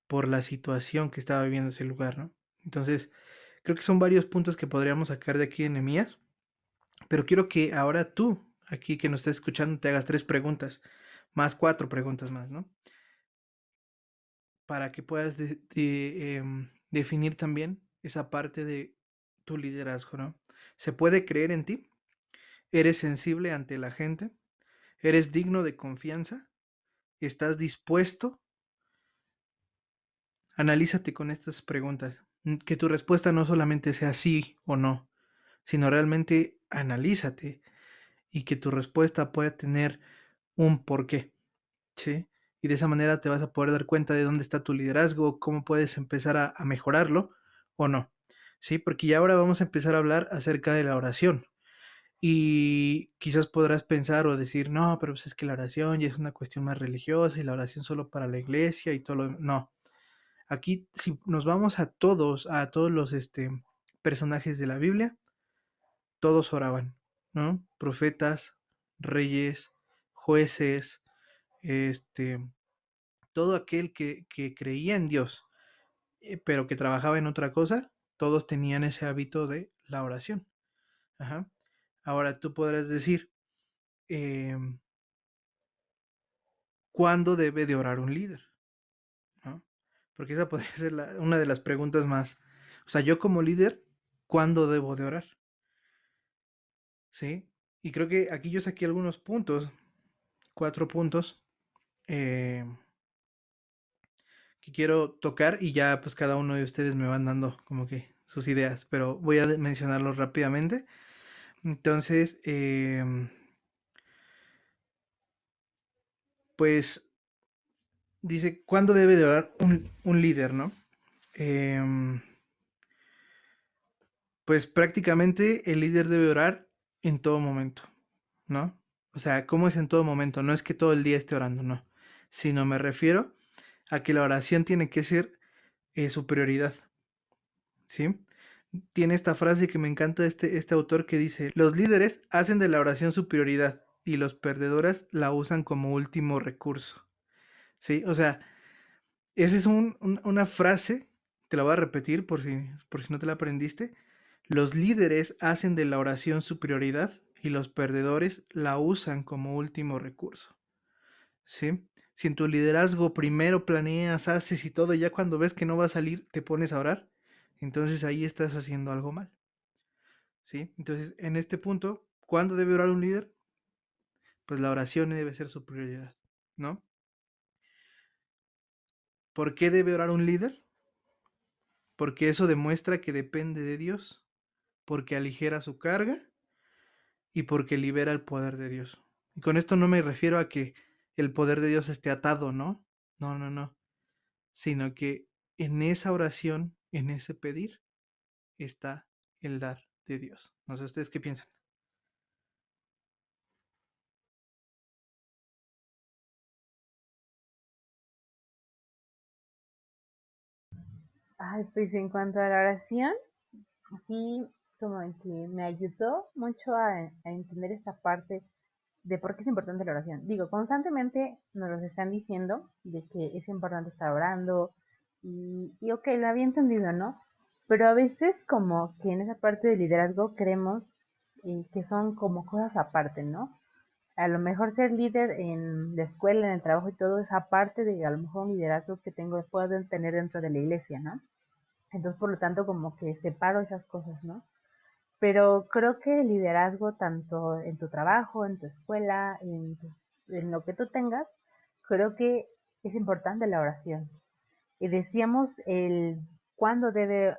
por la situación que estaba viviendo ese lugar, ¿no? Entonces, creo que son varios puntos que podríamos sacar de aquí en Nehemías, pero quiero que ahora tú, aquí que nos estás escuchando, te hagas 3 preguntas, más 4 preguntas más, ¿no? Para que puedas definir también esa parte de tu liderazgo, ¿no? ¿Se puede creer en ti? ¿Eres sensible ante la gente? ¿Eres digno de confianza? ¿Estás dispuesto? Analízate con estas preguntas. Que tu respuesta no solamente sea sí o no, sino realmente analízate y que tu respuesta pueda tener un porqué, ¿sí? Y de esa manera te vas a poder dar cuenta de dónde está tu liderazgo, cómo puedes empezar a mejorarlo o no, ¿sí? Porque ya ahora vamos a empezar a hablar acerca de la oración. Y quizás podrás pensar o decir, no, pero pues es que la oración ya es una cuestión más religiosa y la oración solo para la iglesia y todo lo demás. No, aquí si nos vamos a todos los personajes de la Biblia, todos oraban, ¿no? Profetas, reyes, jueces, este, todo aquel que creía en Dios, pero que trabajaba en otra cosa, todos tenían ese hábito de la oración. Ajá. Ahora tú podrás decir, em, ¿cuándo debe de orar un líder? ¿No? Porque esa podría ser una de las preguntas más. O sea, yo como líder, ¿cuándo debo de orar? ¿Sí? Y creo que aquí yo saqué algunos puntos, 4 puntos, eh, que quiero tocar y ya pues cada uno de ustedes me van dando como que sus ideas, pero voy a mencionarlos rápidamente. Entonces, pues dice, ¿cuándo debe de orar un líder, no? Em, pues prácticamente el líder debe orar en todo momento, ¿no? O sea, ¿cómo es en todo momento? No es que todo el día esté orando, no, sino me refiero a que la oración tiene que ser su prioridad, ¿sí? Tiene esta frase que me encanta de este autor que dice, los líderes hacen de la oración su prioridad y los perdedores la usan como último recurso, ¿sí? O sea, esa es una frase, te la voy a repetir por si no te la aprendiste. Los líderes hacen de la oración su prioridad y los perdedores la usan como último recurso, ¿sí? Si en tu liderazgo primero planeas, haces y todo, y ya cuando ves que no va a salir, te pones a orar, entonces ahí estás haciendo algo mal, ¿sí? Entonces, en este punto, ¿cuándo debe orar un líder? Pues la oración debe ser su prioridad, ¿no? ¿Por qué debe orar un líder? Porque eso demuestra que depende de Dios, porque aligera su carga y porque libera el poder de Dios. Y con esto no me refiero a que el poder de Dios esté atado, ¿no? No, no, no. Sino que en esa oración, en ese pedir, está el dar de Dios. No sé ustedes qué piensan. Ay, pues en cuanto a la oración, sí, como que me ayudó mucho a entender esta parte de por qué es importante la oración. Digo, constantemente nos los están diciendo de que es importante estar orando y ok, lo había entendido, ¿no? Pero a veces como que en esa parte de liderazgo creemos que son como cosas aparte, ¿no? A lo mejor ser líder en la escuela, en el trabajo y todo es aparte de a lo mejor un liderazgo que puedo tener dentro de la iglesia, ¿no? Entonces, por lo tanto, como que separo esas cosas, ¿no? Pero creo que el liderazgo, tanto en tu trabajo, en tu escuela, en lo que tú tengas, creo que es importante la oración. Y decíamos el cuándo debe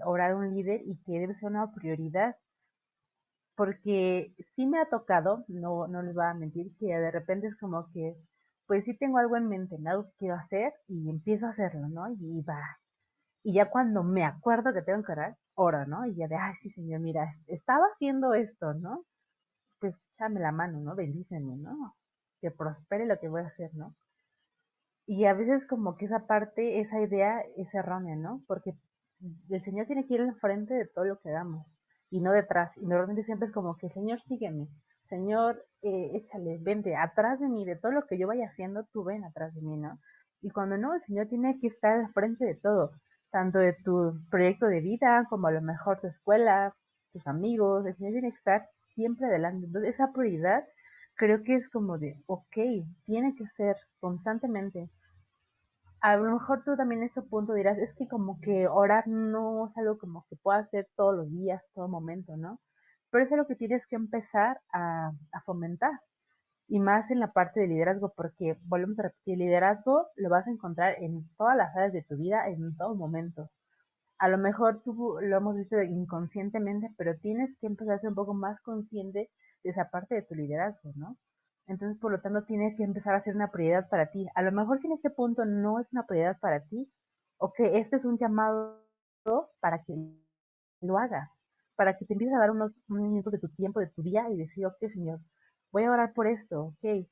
orar un líder y que debe ser una prioridad, porque sí me ha tocado, no les voy a mentir, que de repente es como que, pues sí tengo algo en mente, ¿no? Algo que quiero hacer y empiezo a hacerlo, ¿no? Y va, y ya cuando me acuerdo que tengo que orar, oro, ¿no? Y ya de, ay, sí, señor, mira, estaba haciendo esto, ¿no? pues échame la mano, ¿no? Bendíceme, ¿no? Que prospere lo que voy a hacer, ¿no? Y a veces como que esa parte, esa idea es errónea, ¿no? Porque el Señor tiene que ir al frente de todo lo que hagamos y no detrás. Y normalmente siempre es como que, Señor, sígueme. Señor, échale, vente atrás de mí, de todo lo que yo vaya haciendo, tú ven atrás de mí, ¿no? Y cuando no, el Señor tiene que estar al frente de todo, tanto de tu proyecto de vida como a lo mejor tu escuela, tus amigos, el Señor tiene que estar siempre adelante. Entonces esa prioridad creo que es como de, ok, tiene que ser constantemente. A lo mejor tú también en ese punto dirás, es que como que orar no es algo como que pueda hacer todos los días, todo momento, ¿no? Pero es algo que tienes que empezar a fomentar. Y más en la parte de liderazgo, porque volvemos a repetir, liderazgo lo vas a encontrar en todas las áreas de tu vida, en todo momento. A lo mejor tú lo hemos visto inconscientemente, pero tienes que empezar a ser un poco más consciente de esa parte de tu liderazgo, ¿no? Entonces, por lo tanto, tienes que empezar a ser una prioridad para ti. A lo mejor si en este punto no es una prioridad para ti, o que este es un llamado para que lo hagas, para que te empieces a dar unos minutos de tu tiempo, de tu día y decir, ok, Señor, voy a orar por esto, ok.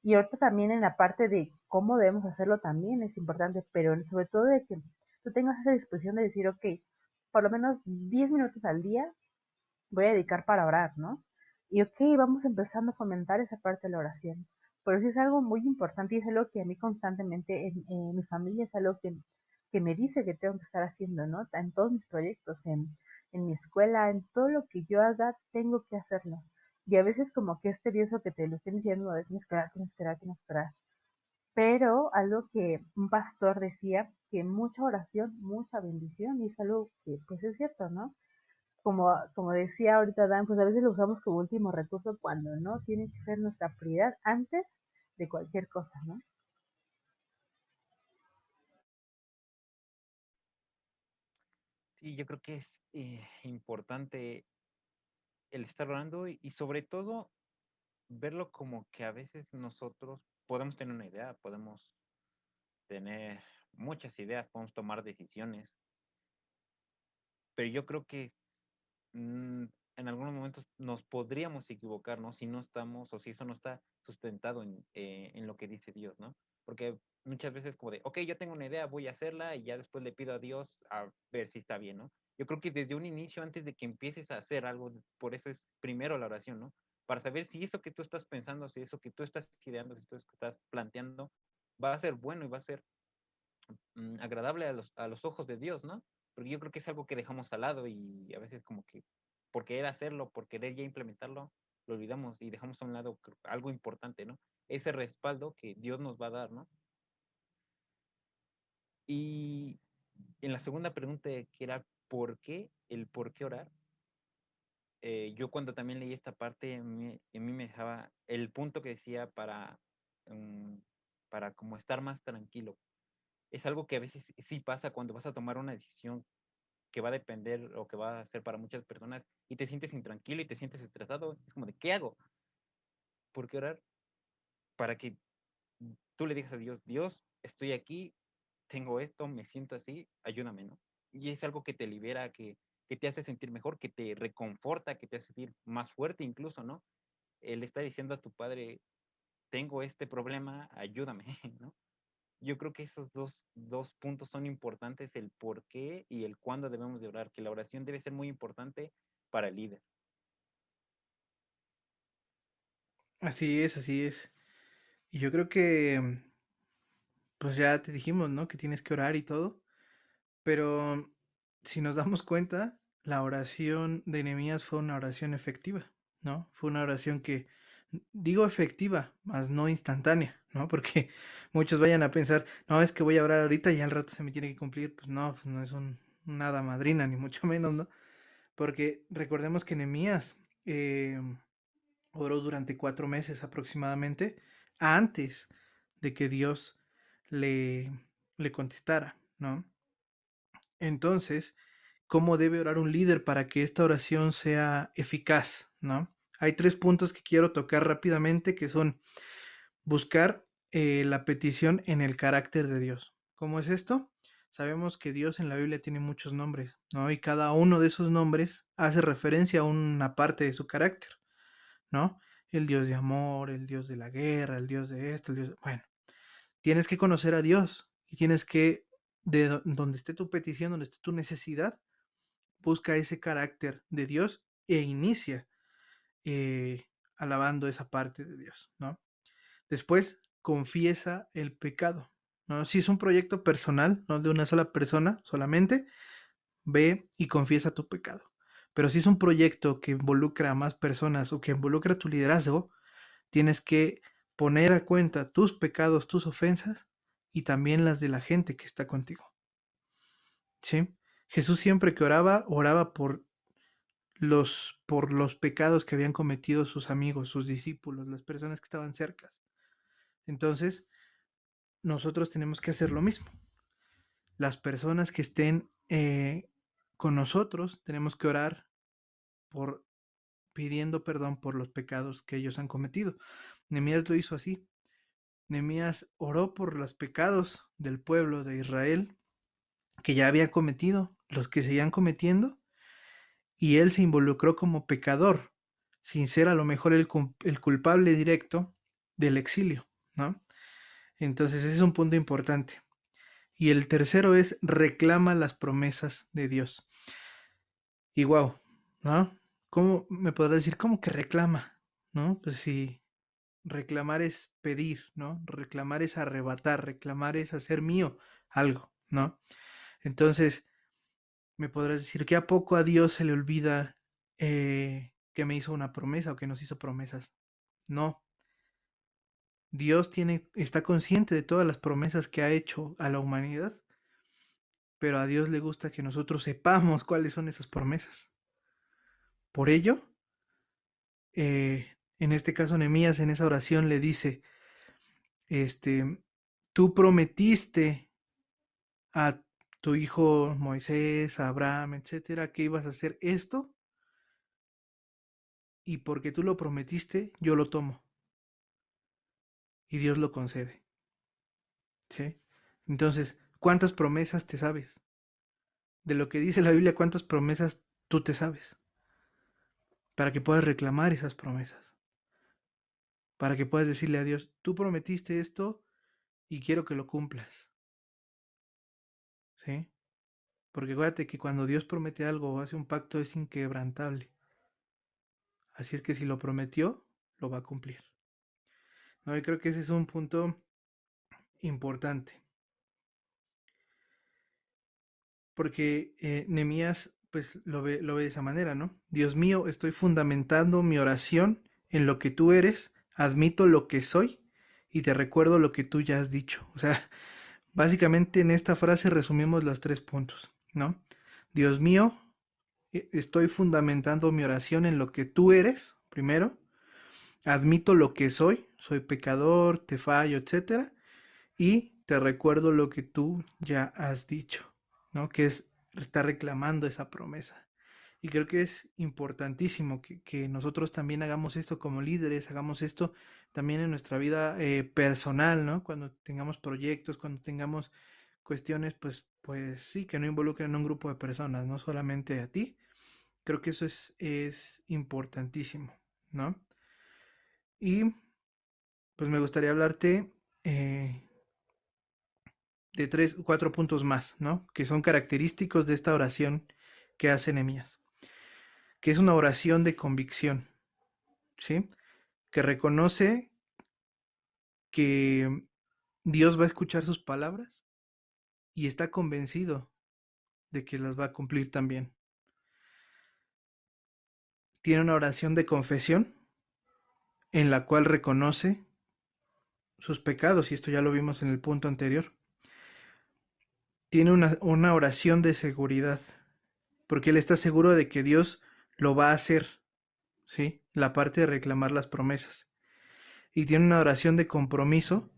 Y ahorita también en la parte de cómo debemos hacerlo también es importante, pero sobre todo de que tú tengas esa disposición de decir, ok, por lo menos 10 minutos al día voy a dedicar para orar, ¿no? Y ok, vamos empezando a fomentar esa parte de la oración. Pero sí es algo muy importante y es algo que a mí constantemente en mi familia es algo que me dice que tengo que estar haciendo, ¿no? En todos mis proyectos, en mi escuela, en todo lo que yo haga, tengo que hacerlo. Y a veces como que es tedioso que te lo estén diciendo, a veces tienes que orar, tienes que orar, tienes que orar. Pero algo que un pastor decía, que mucha oración, mucha bendición, y es algo que pues es cierto, ¿no? Como decía ahorita Dan, pues a veces lo usamos como último recurso cuando no tiene que ser nuestra prioridad antes de cualquier cosa, ¿no? Sí, yo creo que es importante el estar orando y sobre todo verlo como que a veces nosotros podemos tener una idea, podemos tener muchas ideas, podemos tomar decisiones, pero yo creo que mm, en algunos momentos nos podríamos equivocar, ¿no? Si no estamos o si eso no está sustentado en lo que dice Dios, ¿no? Porque muchas veces como de, ok, yo tengo una idea, voy a hacerla y ya después le pido a Dios a ver si está bien, ¿no? Yo creo que desde un inicio, antes de que empieces a hacer algo, por eso es primero la oración, ¿no? Para saber si eso que tú estás pensando, si eso que tú estás ideando, si eso que estás planteando, va a ser bueno y va a ser agradable a los ojos de Dios, ¿no? Porque yo creo que es algo que dejamos al lado y a veces como que por querer hacerlo, por querer ya implementarlo, lo olvidamos y dejamos a un lado algo importante, ¿no? Ese respaldo que Dios nos va a dar, ¿no? Y en la segunda pregunta que era ¿por qué? El por qué orar. Yo cuando también leí esta parte, a mí me dejaba el punto que decía um, para como estar más tranquilo. Es algo que a veces sí pasa cuando vas a tomar una decisión que va a depender o que va a ser para muchas personas y te sientes intranquilo y te sientes estresado, es como de, ¿qué hago? ¿Por qué orar? Para que tú le digas a Dios, Dios, estoy aquí, tengo esto, me siento así, ayúdame, ¿no? Y es algo que te libera, que te hace sentir mejor, que te reconforta, que te hace sentir más fuerte incluso, ¿no? El estar diciendo a tu padre, tengo este problema, ayúdame, ¿no? Yo creo que esos dos puntos son importantes, el por qué y el cuándo debemos de orar, que la oración debe ser muy importante para el líder. Así es, así es. Y yo creo que, pues ya te dijimos, ¿no? Que tienes que orar y todo. Pero si nos damos cuenta, la oración de Nehemías fue una oración efectiva, ¿no? Fue una oración que, digo efectiva, más no instantánea, ¿no? Porque muchos vayan a pensar, no, es que voy a orar ahorita y al rato se me tiene que cumplir. Pues no es una hada madrina, ni mucho menos, ¿no? Porque recordemos que Nehemías eh, oró durante 4 meses aproximadamente antes de que Dios le, le contestara, ¿no? Entonces, ¿cómo debe orar un líder para que esta oración sea eficaz, ¿no? Hay 3 puntos que quiero tocar rápidamente que son buscar la petición en el carácter de Dios. ¿Cómo es esto? Sabemos que Dios en la Biblia tiene muchos nombres, ¿no? Y cada uno de esos nombres hace referencia a una parte de su carácter, ¿no? El Dios de amor, el Dios de la guerra, el Dios de esto, el Dios Bueno, tienes que conocer a Dios y tienes que, donde esté tu petición, donde esté tu necesidad, busca ese carácter de Dios e inicia eh, alabando esa parte de Dios, ¿no? Después, confiesa el pecado, ¿no? Si es un proyecto personal, no de una sola persona solamente, ve y confiesa tu pecado. Pero si es un proyecto que involucra a más personas o que involucra tu liderazgo, tienes que poner a cuenta tus pecados, tus ofensas y también las de la gente que está contigo. ¿Sí? Jesús siempre que oraba, oraba por los pecados que habían cometido sus amigos, sus discípulos, las personas que estaban cerca. Entonces, nosotros tenemos que hacer lo mismo. Las personas que estén con nosotros, tenemos que orar por pidiendo perdón por los pecados que ellos han cometido. Nehemías lo hizo así. Nehemías oró por los pecados del pueblo de Israel que ya había cometido, los que seguían cometiendo, y él se involucró como pecador, sin ser a lo mejor el culpable directo del exilio, ¿no? Entonces ese es un punto importante. Y el tercero es reclama las promesas de Dios. Y wow, ¿no? ¿Cómo me podrás decir cómo que reclama? ¿No? Pues si reclamar es pedir, ¿no? Reclamar es arrebatar, reclamar es hacer mío algo, ¿no? Entonces, me podrás decir que a poco a Dios se le olvida que me hizo una promesa o que nos hizo promesas. No, Dios está consciente de todas las promesas que ha hecho a la humanidad, pero a Dios le gusta que nosotros sepamos cuáles son esas promesas. Por ello, en este caso Nehemías en esa oración le dice, tú prometiste a tu hijo Moisés, a Abraham, etcétera, que ibas a hacer esto, y porque tú lo prometiste, yo lo tomo. Y Dios lo concede. ¿Sí? Entonces, ¿cuántas promesas te sabes? De lo que dice la Biblia, ¿cuántas promesas tú te sabes? Para que puedas reclamar esas promesas. Para que puedas decirle a Dios, tú prometiste esto y quiero que lo cumplas. ¿Sí? Porque acuérdate que cuando Dios promete algo o hace un pacto es inquebrantable. Así es que si lo prometió, lo va a cumplir. No, y creo que ese es un punto importante. Porque Nehemías pues lo ve de esa manera, ¿no? Dios mío, estoy fundamentando mi oración en lo que tú eres, admito lo que soy y te recuerdo lo que tú ya has dicho. O sea, básicamente en esta frase resumimos los 3 puntos, ¿no? Dios mío, estoy fundamentando mi oración en lo que tú eres, primero, admito lo que soy pecador, te fallo, etcétera, y te recuerdo lo que tú ya has dicho, ¿no? Que es estar reclamando esa promesa. Y creo que es importantísimo que nosotros también hagamos esto como líderes, hagamos esto también en nuestra vida personal, ¿no? Cuando tengamos proyectos, cuando tengamos cuestiones, pues sí, que no involucren a un grupo de personas, no solamente a ti. Creo que eso es importantísimo, ¿no? Y pues me gustaría hablarte de 4 puntos más, ¿no? Que son característicos de esta oración que hace Nehemías, que es una oración de convicción, ¿sí? Que reconoce que Dios va a escuchar sus palabras y está convencido de que las va a cumplir también. Tiene una oración de confesión en la cual reconoce sus pecados, y esto ya lo vimos en el punto anterior. Tiene una oración de seguridad, porque él está seguro de que Dios lo va a hacer, ¿sí? La parte de reclamar las promesas. Y tiene una oración de compromiso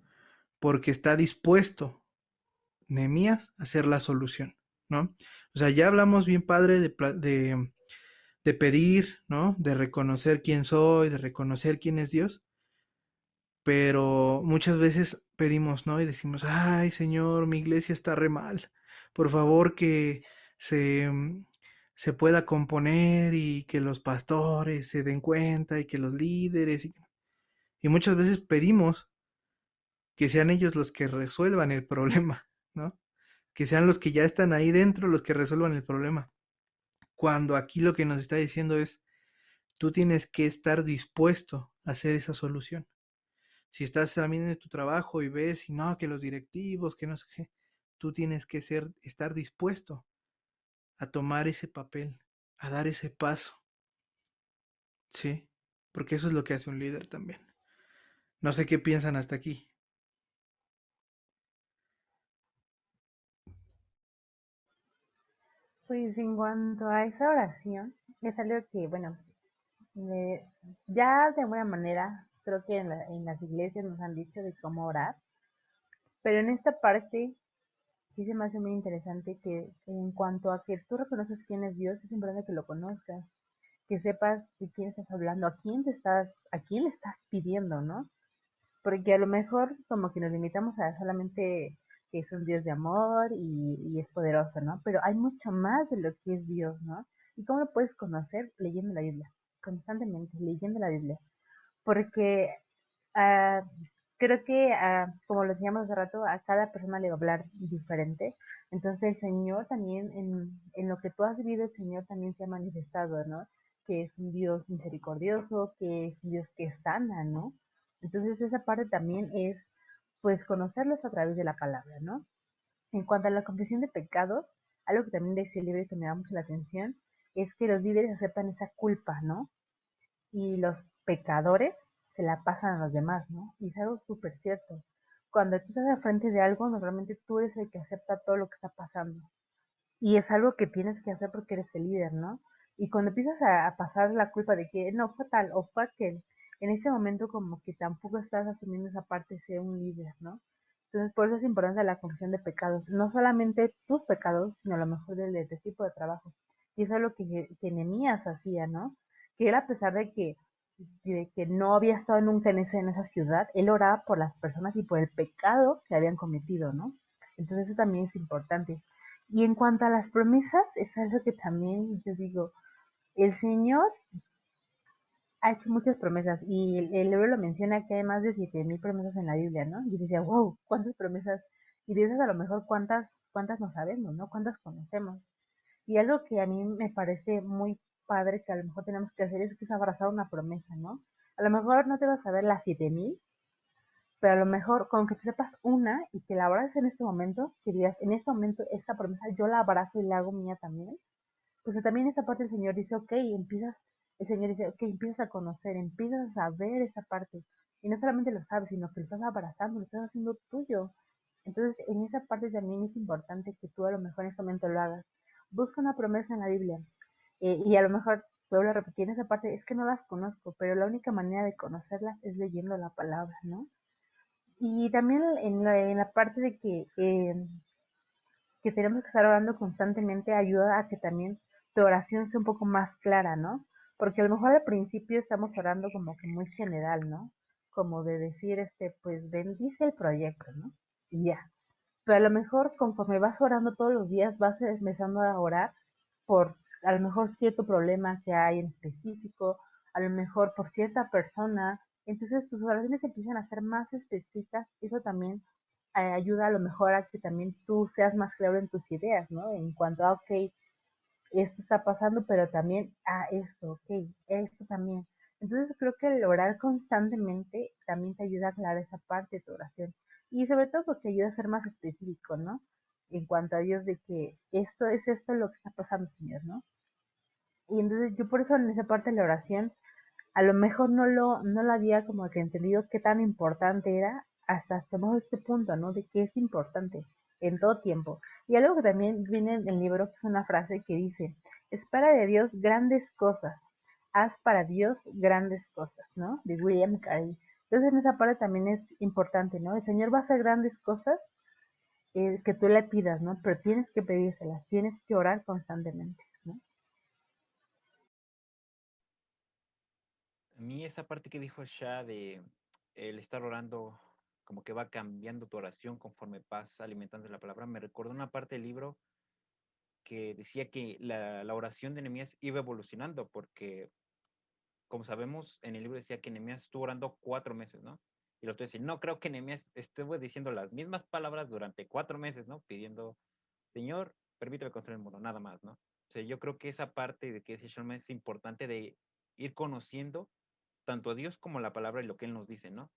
porque está dispuesto Nehemías a hacer la solución, ¿no? O sea, ya hablamos bien padre de pedir, ¿no? De reconocer quién soy, de reconocer quién es Dios, pero muchas veces pedimos, ¿no? Y decimos, ay, Señor, mi iglesia está re mal, por favor que se, se pueda componer y que los pastores se den cuenta y que los líderes y muchas veces pedimos que sean ellos los que resuelvan el problema, ¿no? Que sean los que ya están ahí dentro los que resuelvan el problema. Cuando aquí lo que nos está diciendo es, tú tienes que estar dispuesto a hacer esa solución. Si estás también en tu trabajo y ves y no, que los directivos, que no sé qué, tú tienes que estar dispuesto a tomar ese papel, a dar ese paso, ¿sí? Porque eso es lo que hace un líder también. No sé qué piensan hasta aquí. Pues en cuanto a esa oración, es algo que, bueno, me- ya de alguna manera creo que en las iglesias nos han dicho de cómo orar, pero en esta parte sí se me hace muy interesante que en cuanto a que tú reconoces quién es Dios, es importante que lo conozcas, que sepas de quién estás hablando, a quién le estás pidiendo, ¿no? Porque a lo mejor como que nos limitamos a solamente que es un Dios de amor y es poderoso, ¿no? Pero hay mucho más de lo que es Dios, ¿no? ¿Y cómo lo puedes conocer? Leyendo la Biblia, constantemente leyendo la Biblia. Porque ah, creo que, como lo decíamos hace rato, a cada persona le va a hablar diferente. Entonces el Señor también, en lo que tú has vivido, el Señor también se ha manifestado, ¿no? Que es un Dios misericordioso, que es un Dios que sana, ¿no? Entonces esa parte también es, pues, conocerlos a través de la palabra, ¿no? En cuanto a la confesión de pecados, algo que también decía el libro y que me da mucho la atención, es que los líderes aceptan esa culpa, ¿no? Y los pecadores se la pasan a los demás, ¿no? Y es algo súper cierto. Cuando tú estás al frente de algo, normalmente tú eres el que acepta todo lo que está pasando. Y es algo que tienes que hacer porque eres el líder, ¿no? Y cuando empiezas a pasar la culpa de que no fue tal o fue aquel, en ese momento como que tampoco estás asumiendo esa parte de ser un líder, ¿no? Entonces por eso es importante la confesión de pecados, no solamente tus pecados, sino a lo mejor del tipo de trabajo. Y eso es lo que Nehemías hacía, ¿no? Que era a pesar de que no había estado nunca en esa ciudad, él oraba por las personas y por el pecado que habían cometido, ¿no? Entonces eso también es importante. Y en cuanto a las promesas, es algo que también yo digo, el Señor ha hecho muchas promesas y el libro lo menciona que hay más de 7,000 promesas en la Biblia, ¿no? Y yo decía, wow, ¿cuántas promesas? Y de esas a lo mejor cuántas no sabemos, ¿no? ¿Cuántas conocemos? Y algo que a mí me parece muy padre que a lo mejor tenemos que hacer es que es abrazar una promesa, ¿no? A lo mejor no te vas a ver las 7,000, pero a lo mejor con que te sepas una y que la abraces en este momento, que digas, en este momento esta promesa yo la abrazo y la hago mía también, pues también esa parte el Señor dice, ok, el Señor dice, ok, empiezas a conocer, empiezas a saber esa parte. Y no solamente lo sabes, sino que lo estás abrazando, lo estás haciendo tuyo. Entonces, en esa parte también es importante que tú a lo mejor en ese momento lo hagas. Busca una promesa en la Biblia. Y a lo mejor, vuelvo a repetir en esa parte, es que no las conozco, pero la única manera de conocerlas es leyendo la palabra, ¿no? Y también en la parte de que tenemos que estar orando constantemente ayuda a que también tu oración sea un poco más clara, ¿no? Porque a lo mejor al principio estamos orando como que muy general, ¿no? Como de decir, pues bendice el proyecto, ¿no? Y ya. Pero a lo mejor conforme vas orando todos los días, vas empezando a orar por a lo mejor cierto problema que hay en específico, a lo mejor por cierta persona. Entonces tus oraciones empiezan a ser más específicas. Eso también ayuda a lo mejor a que también tú seas más claro en tus ideas, ¿no? En cuanto a, ok, esto está pasando, pero también, esto, ok, esto también. Entonces creo que el orar constantemente también te ayuda a aclarar esa parte de tu oración. Y sobre todo porque ayuda a ser más específico, ¿no? En cuanto a Dios de que esto lo que está pasando, Señor, ¿no? Y entonces yo por eso en esa parte de la oración a lo mejor no lo había como que entendido qué tan importante era hasta tomamos este punto, ¿no? De que es importante en todo tiempo. Y algo que también viene en el libro, que es una frase que dice, espera de Dios grandes cosas, haz para Dios grandes cosas, ¿no? De William Carey. Entonces en esa parte también es importante, ¿no? El Señor va a hacer grandes cosas que tú le pidas, ¿no? Pero tienes que pedírselas, tienes que orar constantemente, ¿no? A mí esa parte que dijo Shah de el estar orando, como que va cambiando tu oración conforme vas alimentando la palabra, me recordó una parte del libro que decía que la oración de Nehemías iba evolucionando, porque, como sabemos, en el libro decía que Nehemías estuvo orando 4 meses, ¿no? Y el otro dice, no creo que Nehemías estuvo diciendo las mismas palabras durante 4 meses, ¿no? Pidiendo, Señor, permíteme construir el muro, nada más, ¿no? O sea, yo creo que esa parte de que dice Shalom es importante, de ir conociendo tanto a Dios como la palabra y lo que Él nos dice, ¿no?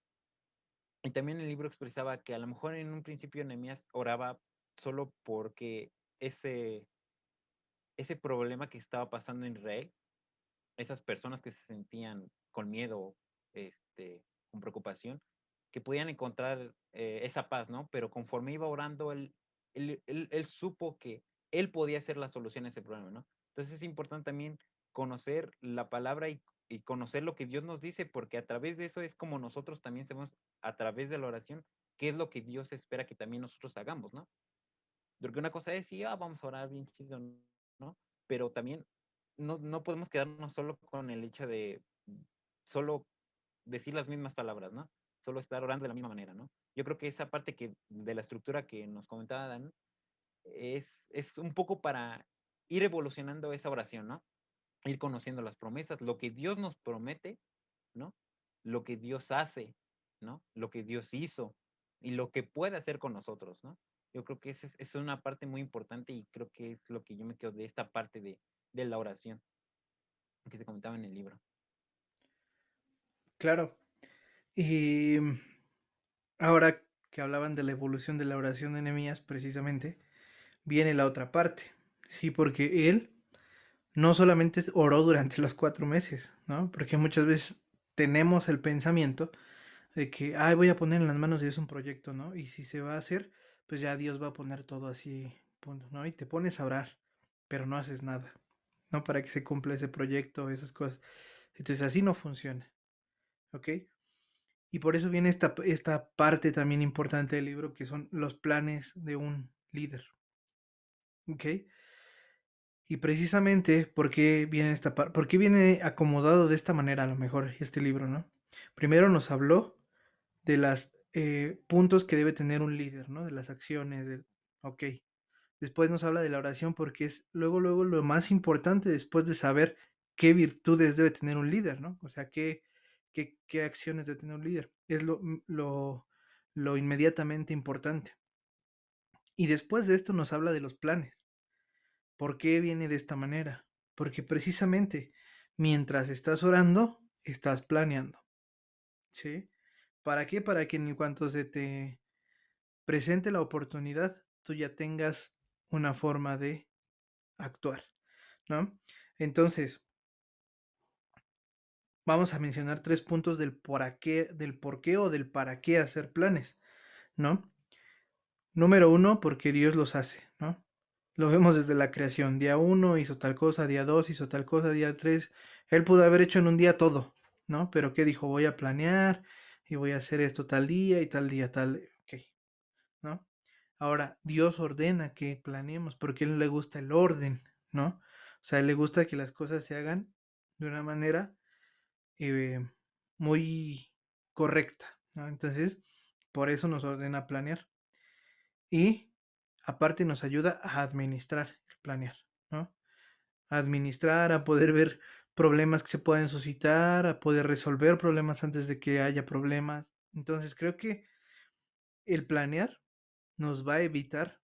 Y también el libro expresaba que a lo mejor en un principio Nehemías oraba solo porque ese, ese problema que estaba pasando en Israel, esas personas que se sentían con miedo, con preocupación, que podían encontrar esa paz, ¿no? Pero conforme iba orando, él supo que él podía hacer la solución a ese problema, ¿no? Entonces es importante también conocer la palabra y conocer lo que Dios nos dice, porque a través de eso es como nosotros también sabemos, a través de la oración, qué es lo que Dios espera que también nosotros hagamos, ¿no? Porque una cosa es, sí, vamos a orar bien chido, ¿no? Pero también no podemos quedarnos solo con el hecho de solo decir las mismas palabras, ¿no? Solo estar orando de la misma manera, ¿no? Yo creo que esa parte que de la estructura que nos comentaba Dan es un poco para ir evolucionando esa oración, ¿no? Ir conociendo las promesas, lo que Dios nos promete, ¿no? Lo que Dios hace, ¿no? Lo que Dios hizo y lo que puede hacer con nosotros, ¿no? Yo creo que esa es una parte muy importante y creo que es lo que yo me quedo de esta parte de la oración que se comentaba en el libro. Claro. Y ahora que hablaban de la evolución de la oración de Nehemías, precisamente, viene la otra parte. Sí, porque él no solamente oró durante los 4 meses, ¿no? Porque muchas veces tenemos el pensamiento de que, ay, voy a poner en las manos de Dios un proyecto, ¿no? Y si se va a hacer, pues ya Dios va a poner todo así, punto, ¿no? Y te pones a orar, pero no haces nada, ¿no? Para que se cumpla ese proyecto, esas cosas. Entonces así no funciona, ¿ok? Y por eso viene esta parte también importante del libro, que son los planes de un líder, ¿ok? Y precisamente, ¿por qué viene acomodado de esta manera a lo mejor este libro, ¿no? Primero nos habló de los puntos que debe tener un líder, ¿no? De las acciones, ok. Después nos habla de la oración porque es luego lo más importante después de saber qué virtudes debe tener un líder, ¿no? O sea, qué acciones debe tener un líder. Es lo inmediatamente importante. Y después de esto nos habla de los planes. ¿Por qué viene de esta manera? Porque precisamente mientras estás orando, estás planeando, ¿sí? ¿Para qué? Para que en cuanto se te presente la oportunidad, tú ya tengas una forma de actuar, ¿no? Entonces, vamos a mencionar 3 puntos del por qué o del para qué hacer planes, ¿no? Número 1, porque Dios los hace, ¿no? Lo vemos desde la creación. Día 1 hizo tal cosa, día 2 hizo tal cosa, día 3. Él pudo haber hecho en un día todo, ¿no? Pero ¿qué dijo? Voy a planear y voy a hacer esto tal día y tal día, tal. Ok, ¿no? Ahora, Dios ordena que planeemos porque a Él le gusta el orden, ¿no? O sea, a Él le gusta que las cosas se hagan de una manera eh, muy correcta, ¿no? Entonces, por eso nos ordena planear. Y aparte nos ayuda a administrar el planear, ¿no? A administrar, a poder ver problemas que se pueden suscitar, a poder resolver problemas antes de que haya problemas. Entonces, creo que el planear nos va a evitar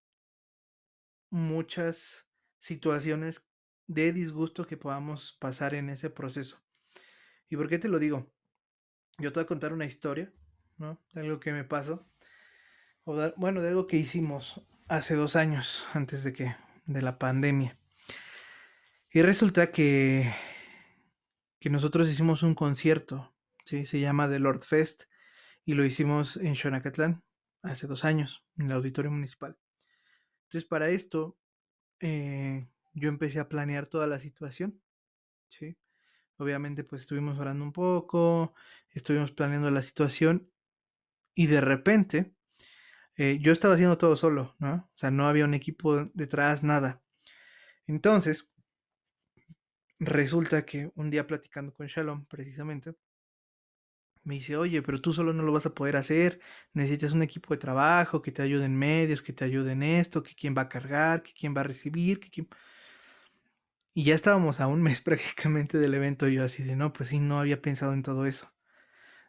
muchas situaciones de disgusto que podamos pasar en ese proceso. ¿Y por qué te lo digo? Yo te voy a contar una historia, ¿no? De algo que me pasó, bueno, de algo que hicimos hace 2 años, antes de la pandemia. Y resulta que nosotros hicimos un concierto, ¿sí? Se llama The Lord Fest, y lo hicimos en Xonacatlán, hace 2 años, en el auditorio municipal. Entonces, para esto, yo empecé a planear toda la situación, ¿sí? Obviamente, pues estuvimos orando un poco, estuvimos planeando la situación, y de repente, yo estaba haciendo todo solo, ¿no? O sea, no había un equipo detrás, nada. Entonces, resulta que un día platicando con Shalom, precisamente, Me dice, oye, pero tú solo no lo vas a poder hacer, necesitas un equipo de trabajo, que te ayuden medios, que te ayuden esto, que quién va a cargar, que quién va a recibir, que quién... Y ya estábamos a un mes prácticamente del evento, y yo así de, no, pues sí, no había pensado en todo eso,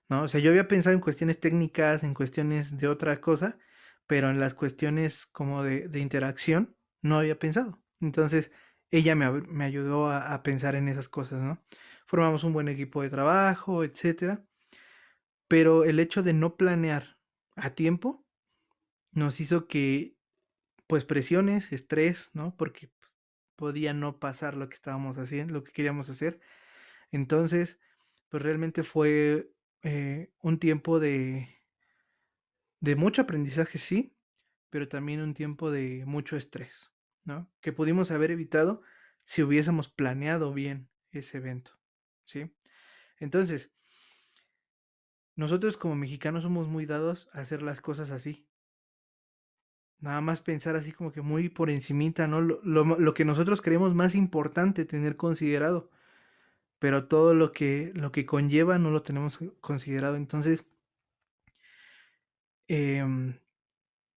¿no? O sea, yo había pensado en cuestiones técnicas, en cuestiones de otra cosa, pero en las cuestiones como de interacción no había pensado. Entonces, ella me ayudó a pensar en esas cosas, ¿no? Formamos un buen equipo de trabajo, etcétera, pero el hecho de no planear a tiempo nos hizo que, pues, presiones, estrés, ¿no? Porque pues, podía no pasar lo que estábamos haciendo, lo que queríamos hacer. Entonces, pues realmente fue un tiempo de mucho aprendizaje, sí, pero también un tiempo de mucho estrés, ¿no? Que pudimos haber evitado si hubiésemos planeado bien ese evento, ¿sí? Entonces, nosotros como mexicanos somos muy dados a hacer las cosas así. Nada más pensar así como que muy por encimita, ¿no? Lo que nosotros creemos más importante tener considerado, pero todo lo que conlleva no lo tenemos considerado. Entonces, em,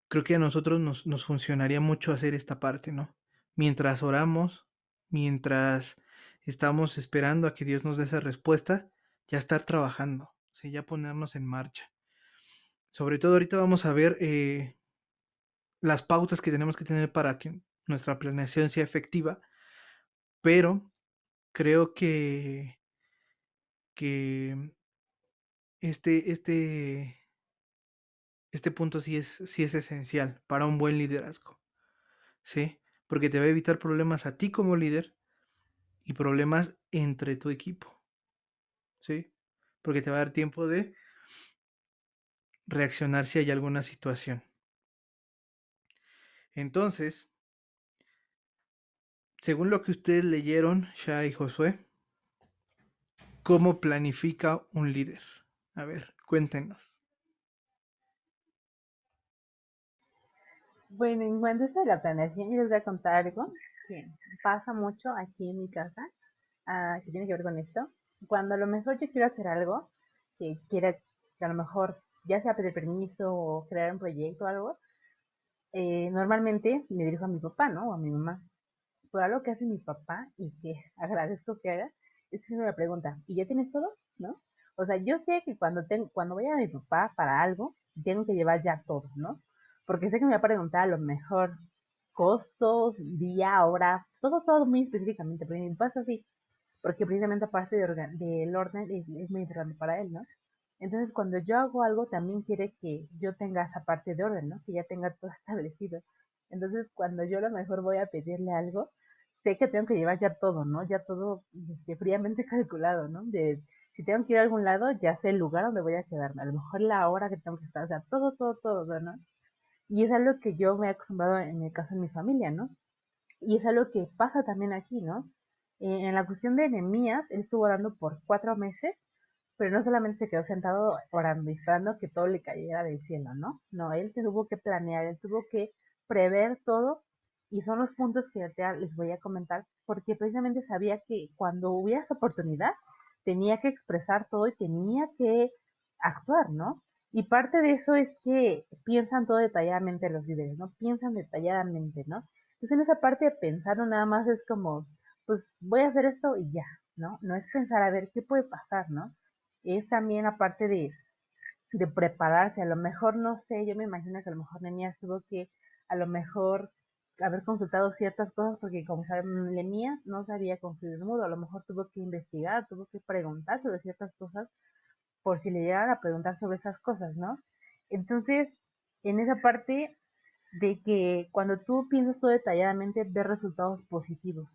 creo que a nosotros nos funcionaría mucho hacer esta parte, ¿no? Mientras oramos, mientras estamos esperando a que Dios nos dé esa respuesta, ya estar trabajando, o sea, ya ponernos en marcha. Sobre todo ahorita vamos a ver las pautas que tenemos que tener para que nuestra planeación sea efectiva, pero creo que este, este, este punto sí es esencial para un buen liderazgo, ¿sí? Porque te va a evitar problemas a ti como líder y problemas entre tu equipo, ¿sí? Porque te va a dar tiempo de reaccionar si hay alguna situación. Entonces, según lo que ustedes leyeron, Shah y Josué, ¿cómo planifica un líder? A ver, cuéntenos. Bueno, en cuanto a esto de la planeación, yo les voy a contar algo que pasa mucho aquí en mi casa, que tiene que ver con esto. Cuando a lo mejor yo quiero hacer algo, que quiera, que a lo mejor ya sea pedir permiso o crear un proyecto o algo, normalmente me dirijo a mi papá, ¿no? O a mi mamá. Por algo que hace mi papá y que agradezco que haga, es que siempre me pregunta, ¿y ya tienes todo? ¿No? O sea, yo sé que cuando voy a mi papá para algo, tengo que llevar ya todo, ¿no? Porque sé que me va a preguntar a lo mejor costos, día, hora, todo muy específicamente, pero mi papá es así, porque precisamente aparte del orden es muy importante para él, ¿no? Entonces, cuando yo hago algo, también quiere que yo tenga esa parte de orden, ¿no? Que ya tenga todo establecido. Entonces, cuando yo a lo mejor voy a pedirle algo, sé que tengo que llevar ya todo, ¿no? Ya todo fríamente calculado, ¿no? De si tengo que ir a algún lado, ya sé el lugar donde voy a quedarme, a lo mejor la hora que tengo que estar, o sea, todo, ¿no? Y es algo que yo me he acostumbrado en el caso de mi familia, ¿no? Y es algo que pasa también aquí, ¿no? En la cuestión de Nehemías, él estuvo orando por 4 meses, pero no solamente se quedó sentado orando y esperando que todo le cayera del cielo, ¿no? No, él se tuvo que planear, él tuvo que prever todo y son los puntos que ya les voy a comentar porque precisamente sabía que cuando hubiera esa oportunidad tenía que expresar todo y tenía que actuar, ¿no? Y parte de eso es que piensan todo detalladamente los líderes, ¿no? Piensan detalladamente, ¿no? Entonces en esa parte de pensar no nada más es como, pues voy a hacer esto y ya, ¿no? No es pensar a ver qué puede pasar, ¿no? Es también aparte de prepararse, a lo mejor no sé, yo me imagino que a lo mejor Nehemías tuvo que a lo mejor haber consultado ciertas cosas porque como saben, Nehemías no sabía construir el muro, a lo mejor tuvo que investigar, tuvo que preguntar sobre ciertas cosas por si le llegaran a preguntar sobre esas cosas, ¿no? Entonces, en esa parte de que cuando tú piensas todo detalladamente, ves resultados positivos.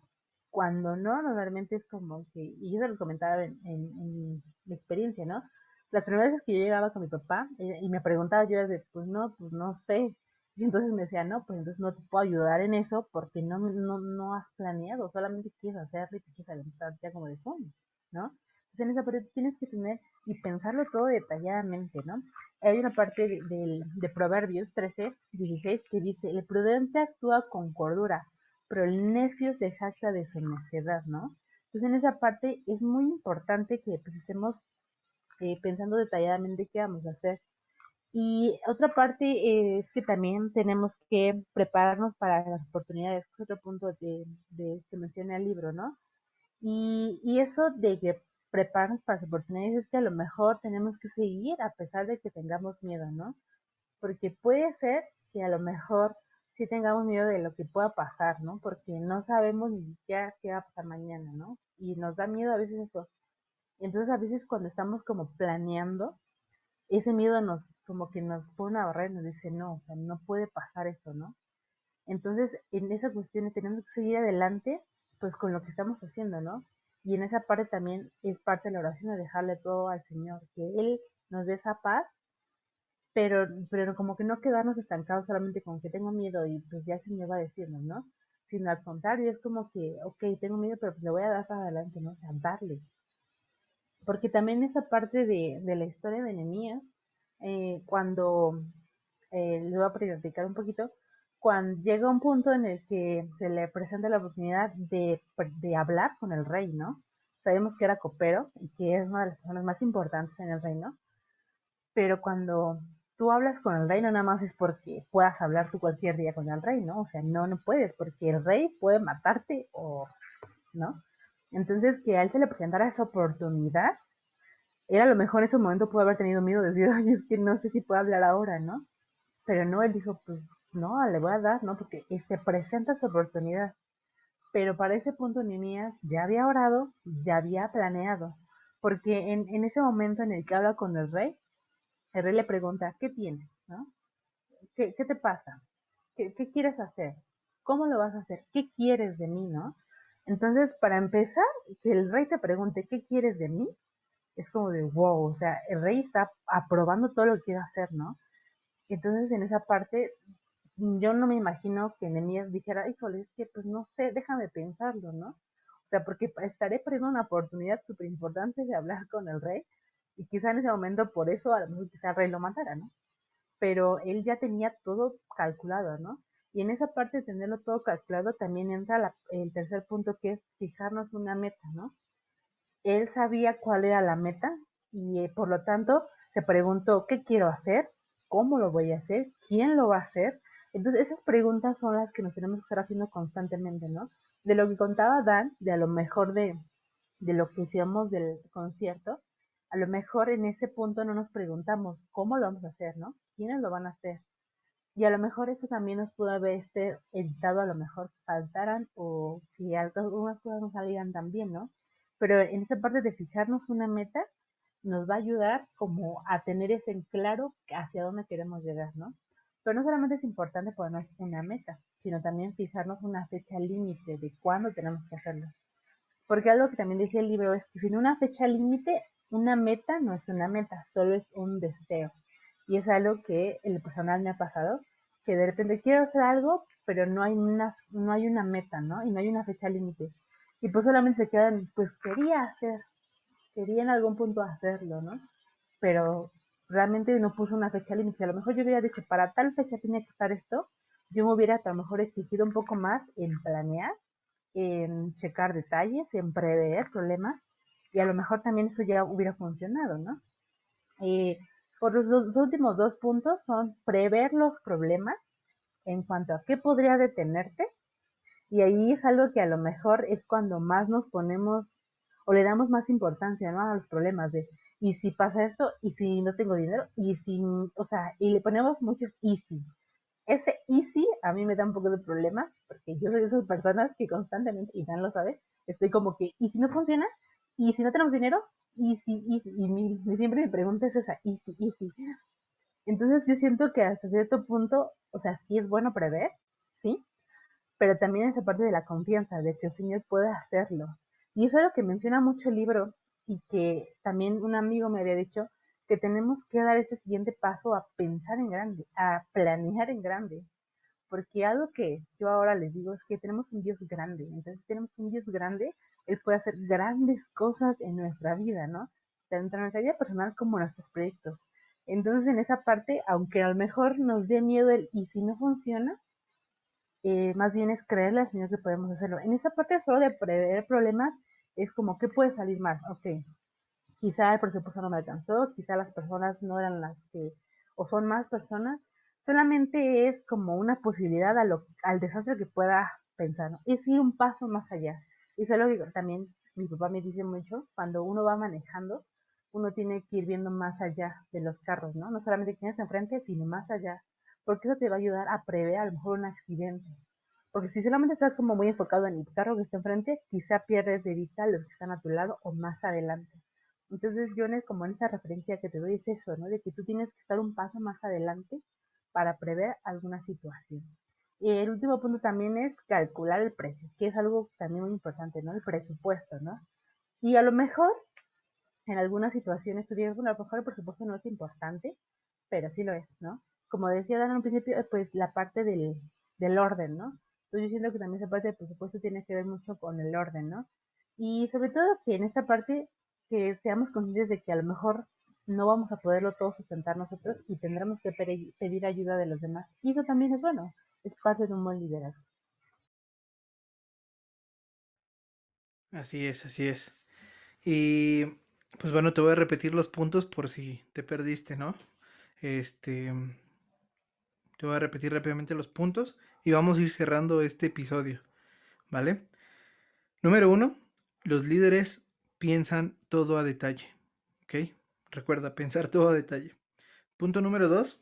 Cuando no, normalmente es como que, y yo se lo comentaba en mi experiencia, ¿no? Las primeras veces que yo llegaba con mi papá y me preguntaba, yo era de, pues no sé. Y entonces me decía, no, pues entonces no te puedo ayudar en eso porque no has planeado, solamente quieres hacerlo y te quieres aventar ya como de fondo, ¿no? Entonces en esa parte tienes que tener y pensarlo todo detalladamente, ¿no? Hay una parte de Proverbios 13:16 que dice, el prudente actúa con cordura, pero el necio se jacta de su necedad, ¿no? Entonces en esa parte es muy importante que pues, estemos pensando detalladamente qué vamos a hacer. Y otra parte es que también tenemos que prepararnos para las oportunidades, que es otro punto que menciona el libro, ¿no? Y eso de que prepararnos para las oportunidades es que a lo mejor tenemos que seguir a pesar de que tengamos miedo, ¿no? Porque puede ser que a lo mejor sí tengamos miedo de lo que pueda pasar, ¿no? Porque no sabemos ni siquiera qué va a pasar mañana, ¿no? Y nos da miedo a veces eso. Entonces a veces cuando estamos como planeando, ese miedo nos como que nos pone una barrera y nos dice, no, o sea, no puede pasar eso, ¿no? Entonces, en esa cuestión tenemos que seguir adelante, pues con lo que estamos haciendo, ¿no? Y en esa parte también es parte de la oración de dejarle todo al Señor, que Él nos dé esa paz, pero como que no quedarnos estancados solamente con que tengo miedo y pues ya el Señor va a decirnos, ¿no? Sino al contrario, es como que, ok, tengo miedo, pero pues le voy a dar para adelante, ¿no? O sea, darle. Porque también esa parte de la historia de Nehemías, cuando les voy a platicar un poquito, cuando llega un punto en el que se le presenta la oportunidad de hablar con el rey, ¿no? Sabemos que era copero y que es una de las personas más importantes en el reino, pero cuando tú hablas con el rey no nada más es porque puedas hablar tú cualquier día con el rey, ¿no? O sea, no, no puedes, porque el rey puede matarte o, ¿no? Entonces, que a él se le presentara esa oportunidad, él a lo mejor en ese momento puede haber tenido miedo de decir, ay, es que no sé si puedo hablar ahora, ¿no? Pero no, él dijo, pues no, le voy a dar, ¿no? Porque se presenta esa oportunidad. Pero para ese punto Nehemías ya había orado, ya había planeado. Porque en ese momento en el que habla con el rey le pregunta, ¿qué tienes? ¿No? ¿Qué te pasa? ¿Qué quieres hacer? ¿Cómo lo vas a hacer? ¿Qué quieres de mí? ¿No? Entonces, para empezar, que el rey te pregunte, ¿qué quieres de mí? Es como de wow, o sea, el rey está aprobando todo lo que quiere hacer, ¿no? Entonces, en esa parte, yo no me imagino que Nehemías dijera, híjole, es que pues no sé, déjame pensarlo, ¿no? O sea, porque estaré perdiendo una oportunidad súper importante de hablar con el rey y quizá en ese momento por eso a lo mejor quizá el rey lo matara, ¿no? Pero él ya tenía todo calculado, ¿no? Y en esa parte de tenerlo todo calculado también entra el tercer punto que es fijarnos una meta, ¿no? Él sabía cuál era la meta y por lo tanto se preguntó qué quiero hacer, cómo lo voy a hacer, quién lo va a hacer. Entonces esas preguntas son las que nos tenemos que estar haciendo constantemente, ¿no? De lo que contaba Dan, de a lo mejor de lo que hicimos del concierto, a lo mejor en ese punto no nos preguntamos cómo lo vamos a hacer, ¿no? ¿Quiénes lo van a hacer? Y a lo mejor eso también nos pudo haber evitado a lo mejor faltaran o que algunas cosas no salieran tan bien, ¿no? Pero en esa parte de fijarnos una meta nos va a ayudar como a tener ese en claro hacia dónde queremos llegar, ¿no? Pero no solamente es importante ponernos una meta, sino también fijarnos una fecha límite de cuándo tenemos que hacerlo. Porque algo que también decía el libro es que sin una fecha límite, una meta no es una meta, solo es un deseo. Y es algo que el personal me ha pasado, que de repente quiero hacer algo, pero no hay una meta, ¿no? Y no hay una fecha límite. Y pues solamente se quedan, pues quería en algún punto hacerlo, ¿no? Pero realmente no puso una fecha límite. A lo mejor yo hubiera dicho, para tal fecha tiene que estar esto, yo me hubiera a lo mejor exigido un poco más en planear, en checar detalles, en prever problemas, y a lo mejor también eso ya hubiera funcionado, ¿no? Eh, por los últimos dos puntos son prever los problemas en cuanto a qué podría detenerte, y ahí es algo que a lo mejor es cuando más nos ponemos o le damos más importancia, ¿no? A los problemas de, y si pasa esto, y si no tengo dinero, y si, o sea, y le ponemos muchos y si. Ese easy a mí me da un poco de problema, porque yo soy de esas personas que constantemente, y Dan lo sabe, estoy como que, ¿y si no funciona? ¿Y si no tenemos dinero? Y siempre mi pregunta es esa, easy. Entonces yo siento que hasta cierto punto, o sea, sí es bueno prever, sí, pero también esa parte de la confianza, de que el Señor puede hacerlo. Y eso es lo que menciona mucho el libro y que también un amigo me había dicho, que tenemos que dar ese siguiente paso a pensar en grande, a planear en grande. Porque algo que yo ahora les digo es que tenemos un Dios grande. Entonces, si tenemos un Dios grande, Él puede hacer grandes cosas en nuestra vida, ¿no? Tanto en nuestra vida personal como en nuestros proyectos. Entonces, en esa parte, aunque a lo mejor nos dé miedo el y si no funciona, más bien es creerle al Señor que podemos hacerlo. En esa parte solo de prever problemas, es como, ¿qué puede salir mal? Ok, quizá el presupuesto no me alcanzó, quizá las personas no eran las que, o son más personas, solamente es como una posibilidad al desastre que pueda pensar, ¿no? Es ir un paso más allá. Y eso es lo que también mi papá me dice mucho, cuando uno va manejando, uno tiene que ir viendo más allá de los carros, ¿no? No solamente que tienes enfrente, sino más allá, porque eso te va a ayudar a prever a lo mejor un accidente. Porque si solamente estás como muy enfocado en el carro que está enfrente, quizá pierdes de vista los que están a tu lado o más adelante. Entonces yo como en esta referencia que te doy es eso, ¿no? De que tú tienes que estar un paso más adelante para prever alguna situación. Y el último punto también es calcular el precio, que es algo también muy importante, ¿no? El presupuesto, ¿no? Y a lo mejor en algunas situaciones tú dices, bueno, a lo mejor el presupuesto no es importante, pero sí lo es, ¿no? Como decía Dan al principio, pues la parte del orden, ¿no? Entonces yo siento que también esa parte del presupuesto tiene que ver mucho con el orden, ¿no? Y sobre todo que en esta parte que seamos conscientes de que a lo mejor no vamos a poderlo todo sustentar nosotros y tendremos que pedir ayuda de los demás. Y eso también es bueno, es parte de un buen liderazgo. Así es, así es. Y pues bueno, te voy a repetir los puntos por si te perdiste, ¿no? Este, te voy a repetir rápidamente los puntos y vamos a ir cerrando este episodio, ¿vale? Número uno, los líderes piensan todo a detalle, ¿ok? Recuerda, pensar todo a detalle. Punto número dos,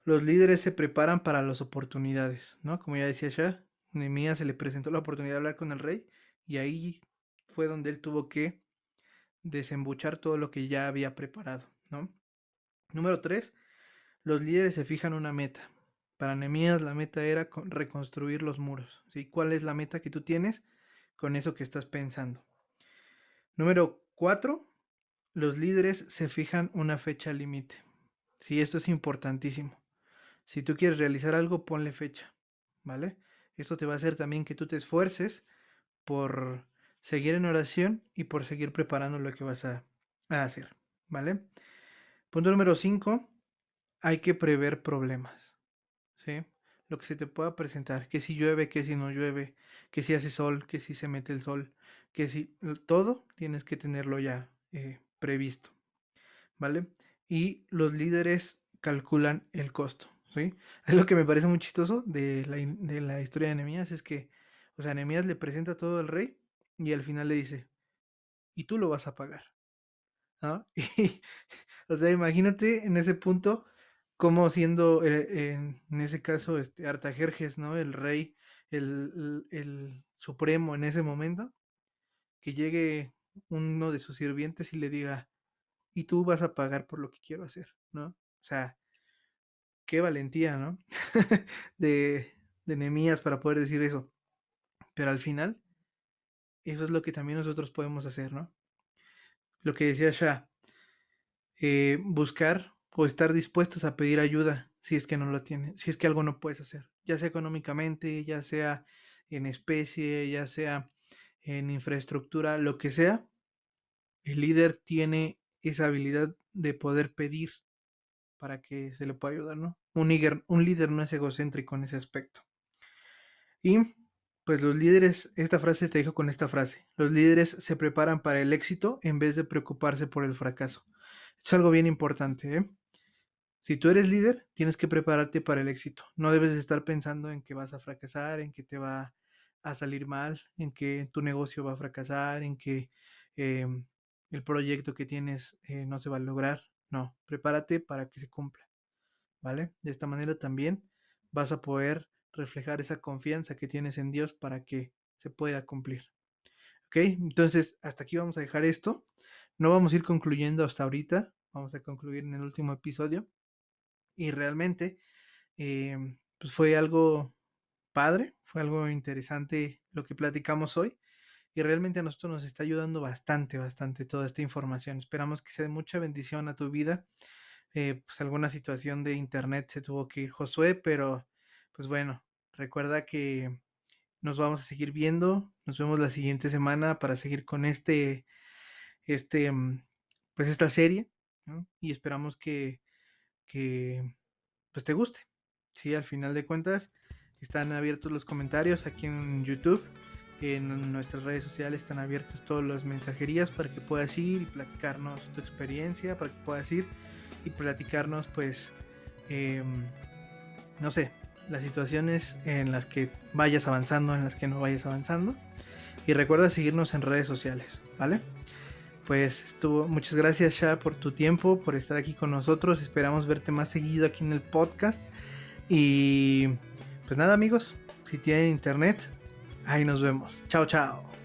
los líderes se preparan para las oportunidades, ¿no? Como ya decía Shah, Nehemías se le presentó la oportunidad de hablar con el rey y ahí fue donde él tuvo que desembuchar todo lo que ya había preparado, ¿no? Número 3, los líderes se fijan una meta. Para Nehemías la meta era reconstruir los muros, ¿sí? ¿Cuál es la meta que tú tienes con eso que estás pensando? Número 4, los líderes se fijan una fecha límite. Sí, esto es importantísimo. Si tú quieres realizar algo, ponle fecha, ¿vale? Esto te va a hacer también que tú te esfuerces por seguir en oración y por seguir preparando lo que vas a hacer, ¿vale? Punto número 5, hay que prever problemas, ¿sí? Lo que se te pueda presentar, que si llueve, que si no llueve, que si hace sol, que si se mete el sol, que si todo tienes que tenerlo ya previsto, ¿vale? Y los líderes calculan el costo, ¿sí? Algo que me parece muy chistoso de la historia de Nehemías es que, o sea, Nehemías le presenta todo al rey y al final le dice, y tú lo vas a pagar, ¿no? Y, o sea, imagínate en ese punto como siendo, en ese caso, Artajerjes, ¿no? El rey, el supremo en ese momento, que llegue uno de sus sirvientes y le diga, y tú vas a pagar por lo que quiero hacer, ¿no? O sea, qué valentía, ¿no? de, de Nehemías para poder decir eso. Pero al final, eso es lo que también nosotros podemos hacer, ¿no? Lo que decía Shah, buscar o estar dispuestos a pedir ayuda si es que no lo tienes, si es que algo no puedes hacer, ya sea económicamente, ya sea en especie, ya sea en infraestructura, lo que sea, el líder tiene esa habilidad de poder pedir para que se le pueda ayudar, ¿no? Un líder no es egocéntrico en ese aspecto. Y pues los líderes, esta frase te dejo con esta frase, los líderes se preparan para el éxito en vez de preocuparse por el fracaso. Es algo bien importante, ¿eh? Si tú eres líder, tienes que prepararte para el éxito. No debes estar pensando en que vas a fracasar, en que te va a salir mal, en que tu negocio va a fracasar, en que eh, el proyecto que tienes no se va a lograr. No, prepárate para que se cumpla, ¿vale? De esta manera también vas a poder reflejar esa confianza que tienes en Dios para que se pueda cumplir. ¿Ok? Entonces, hasta aquí vamos a dejar esto. No vamos a ir concluyendo hasta ahorita. Vamos a concluir en el último episodio. Y realmente, pues fue algo padre, fue algo interesante lo que platicamos hoy. Y realmente a nosotros nos está ayudando bastante, bastante toda esta información. Esperamos que sea de mucha bendición a tu vida. Pues alguna situación de internet se tuvo que ir Josué, pero pues bueno, recuerda que nos vamos a seguir viendo. Nos vemos la siguiente semana para seguir con este, pues esta serie, ¿no? Y esperamos que pues te guste. Sí, al final de cuentas están abiertos los comentarios aquí en YouTube En nuestras redes sociales están abiertas todas las mensajerías para que puedas ir y platicarnos tu experiencia, para que puedas ir y platicarnos pues no sé, las situaciones en las que vayas avanzando, en las que no vayas avanzando. Y recuerda seguirnos en redes sociales, ¿vale? Pues muchas gracias Sha por tu tiempo, por estar aquí con nosotros. Esperamos verte más seguido aquí en el podcast. Y pues nada amigos, si tienen internet, ahí nos vemos. Chao, chao.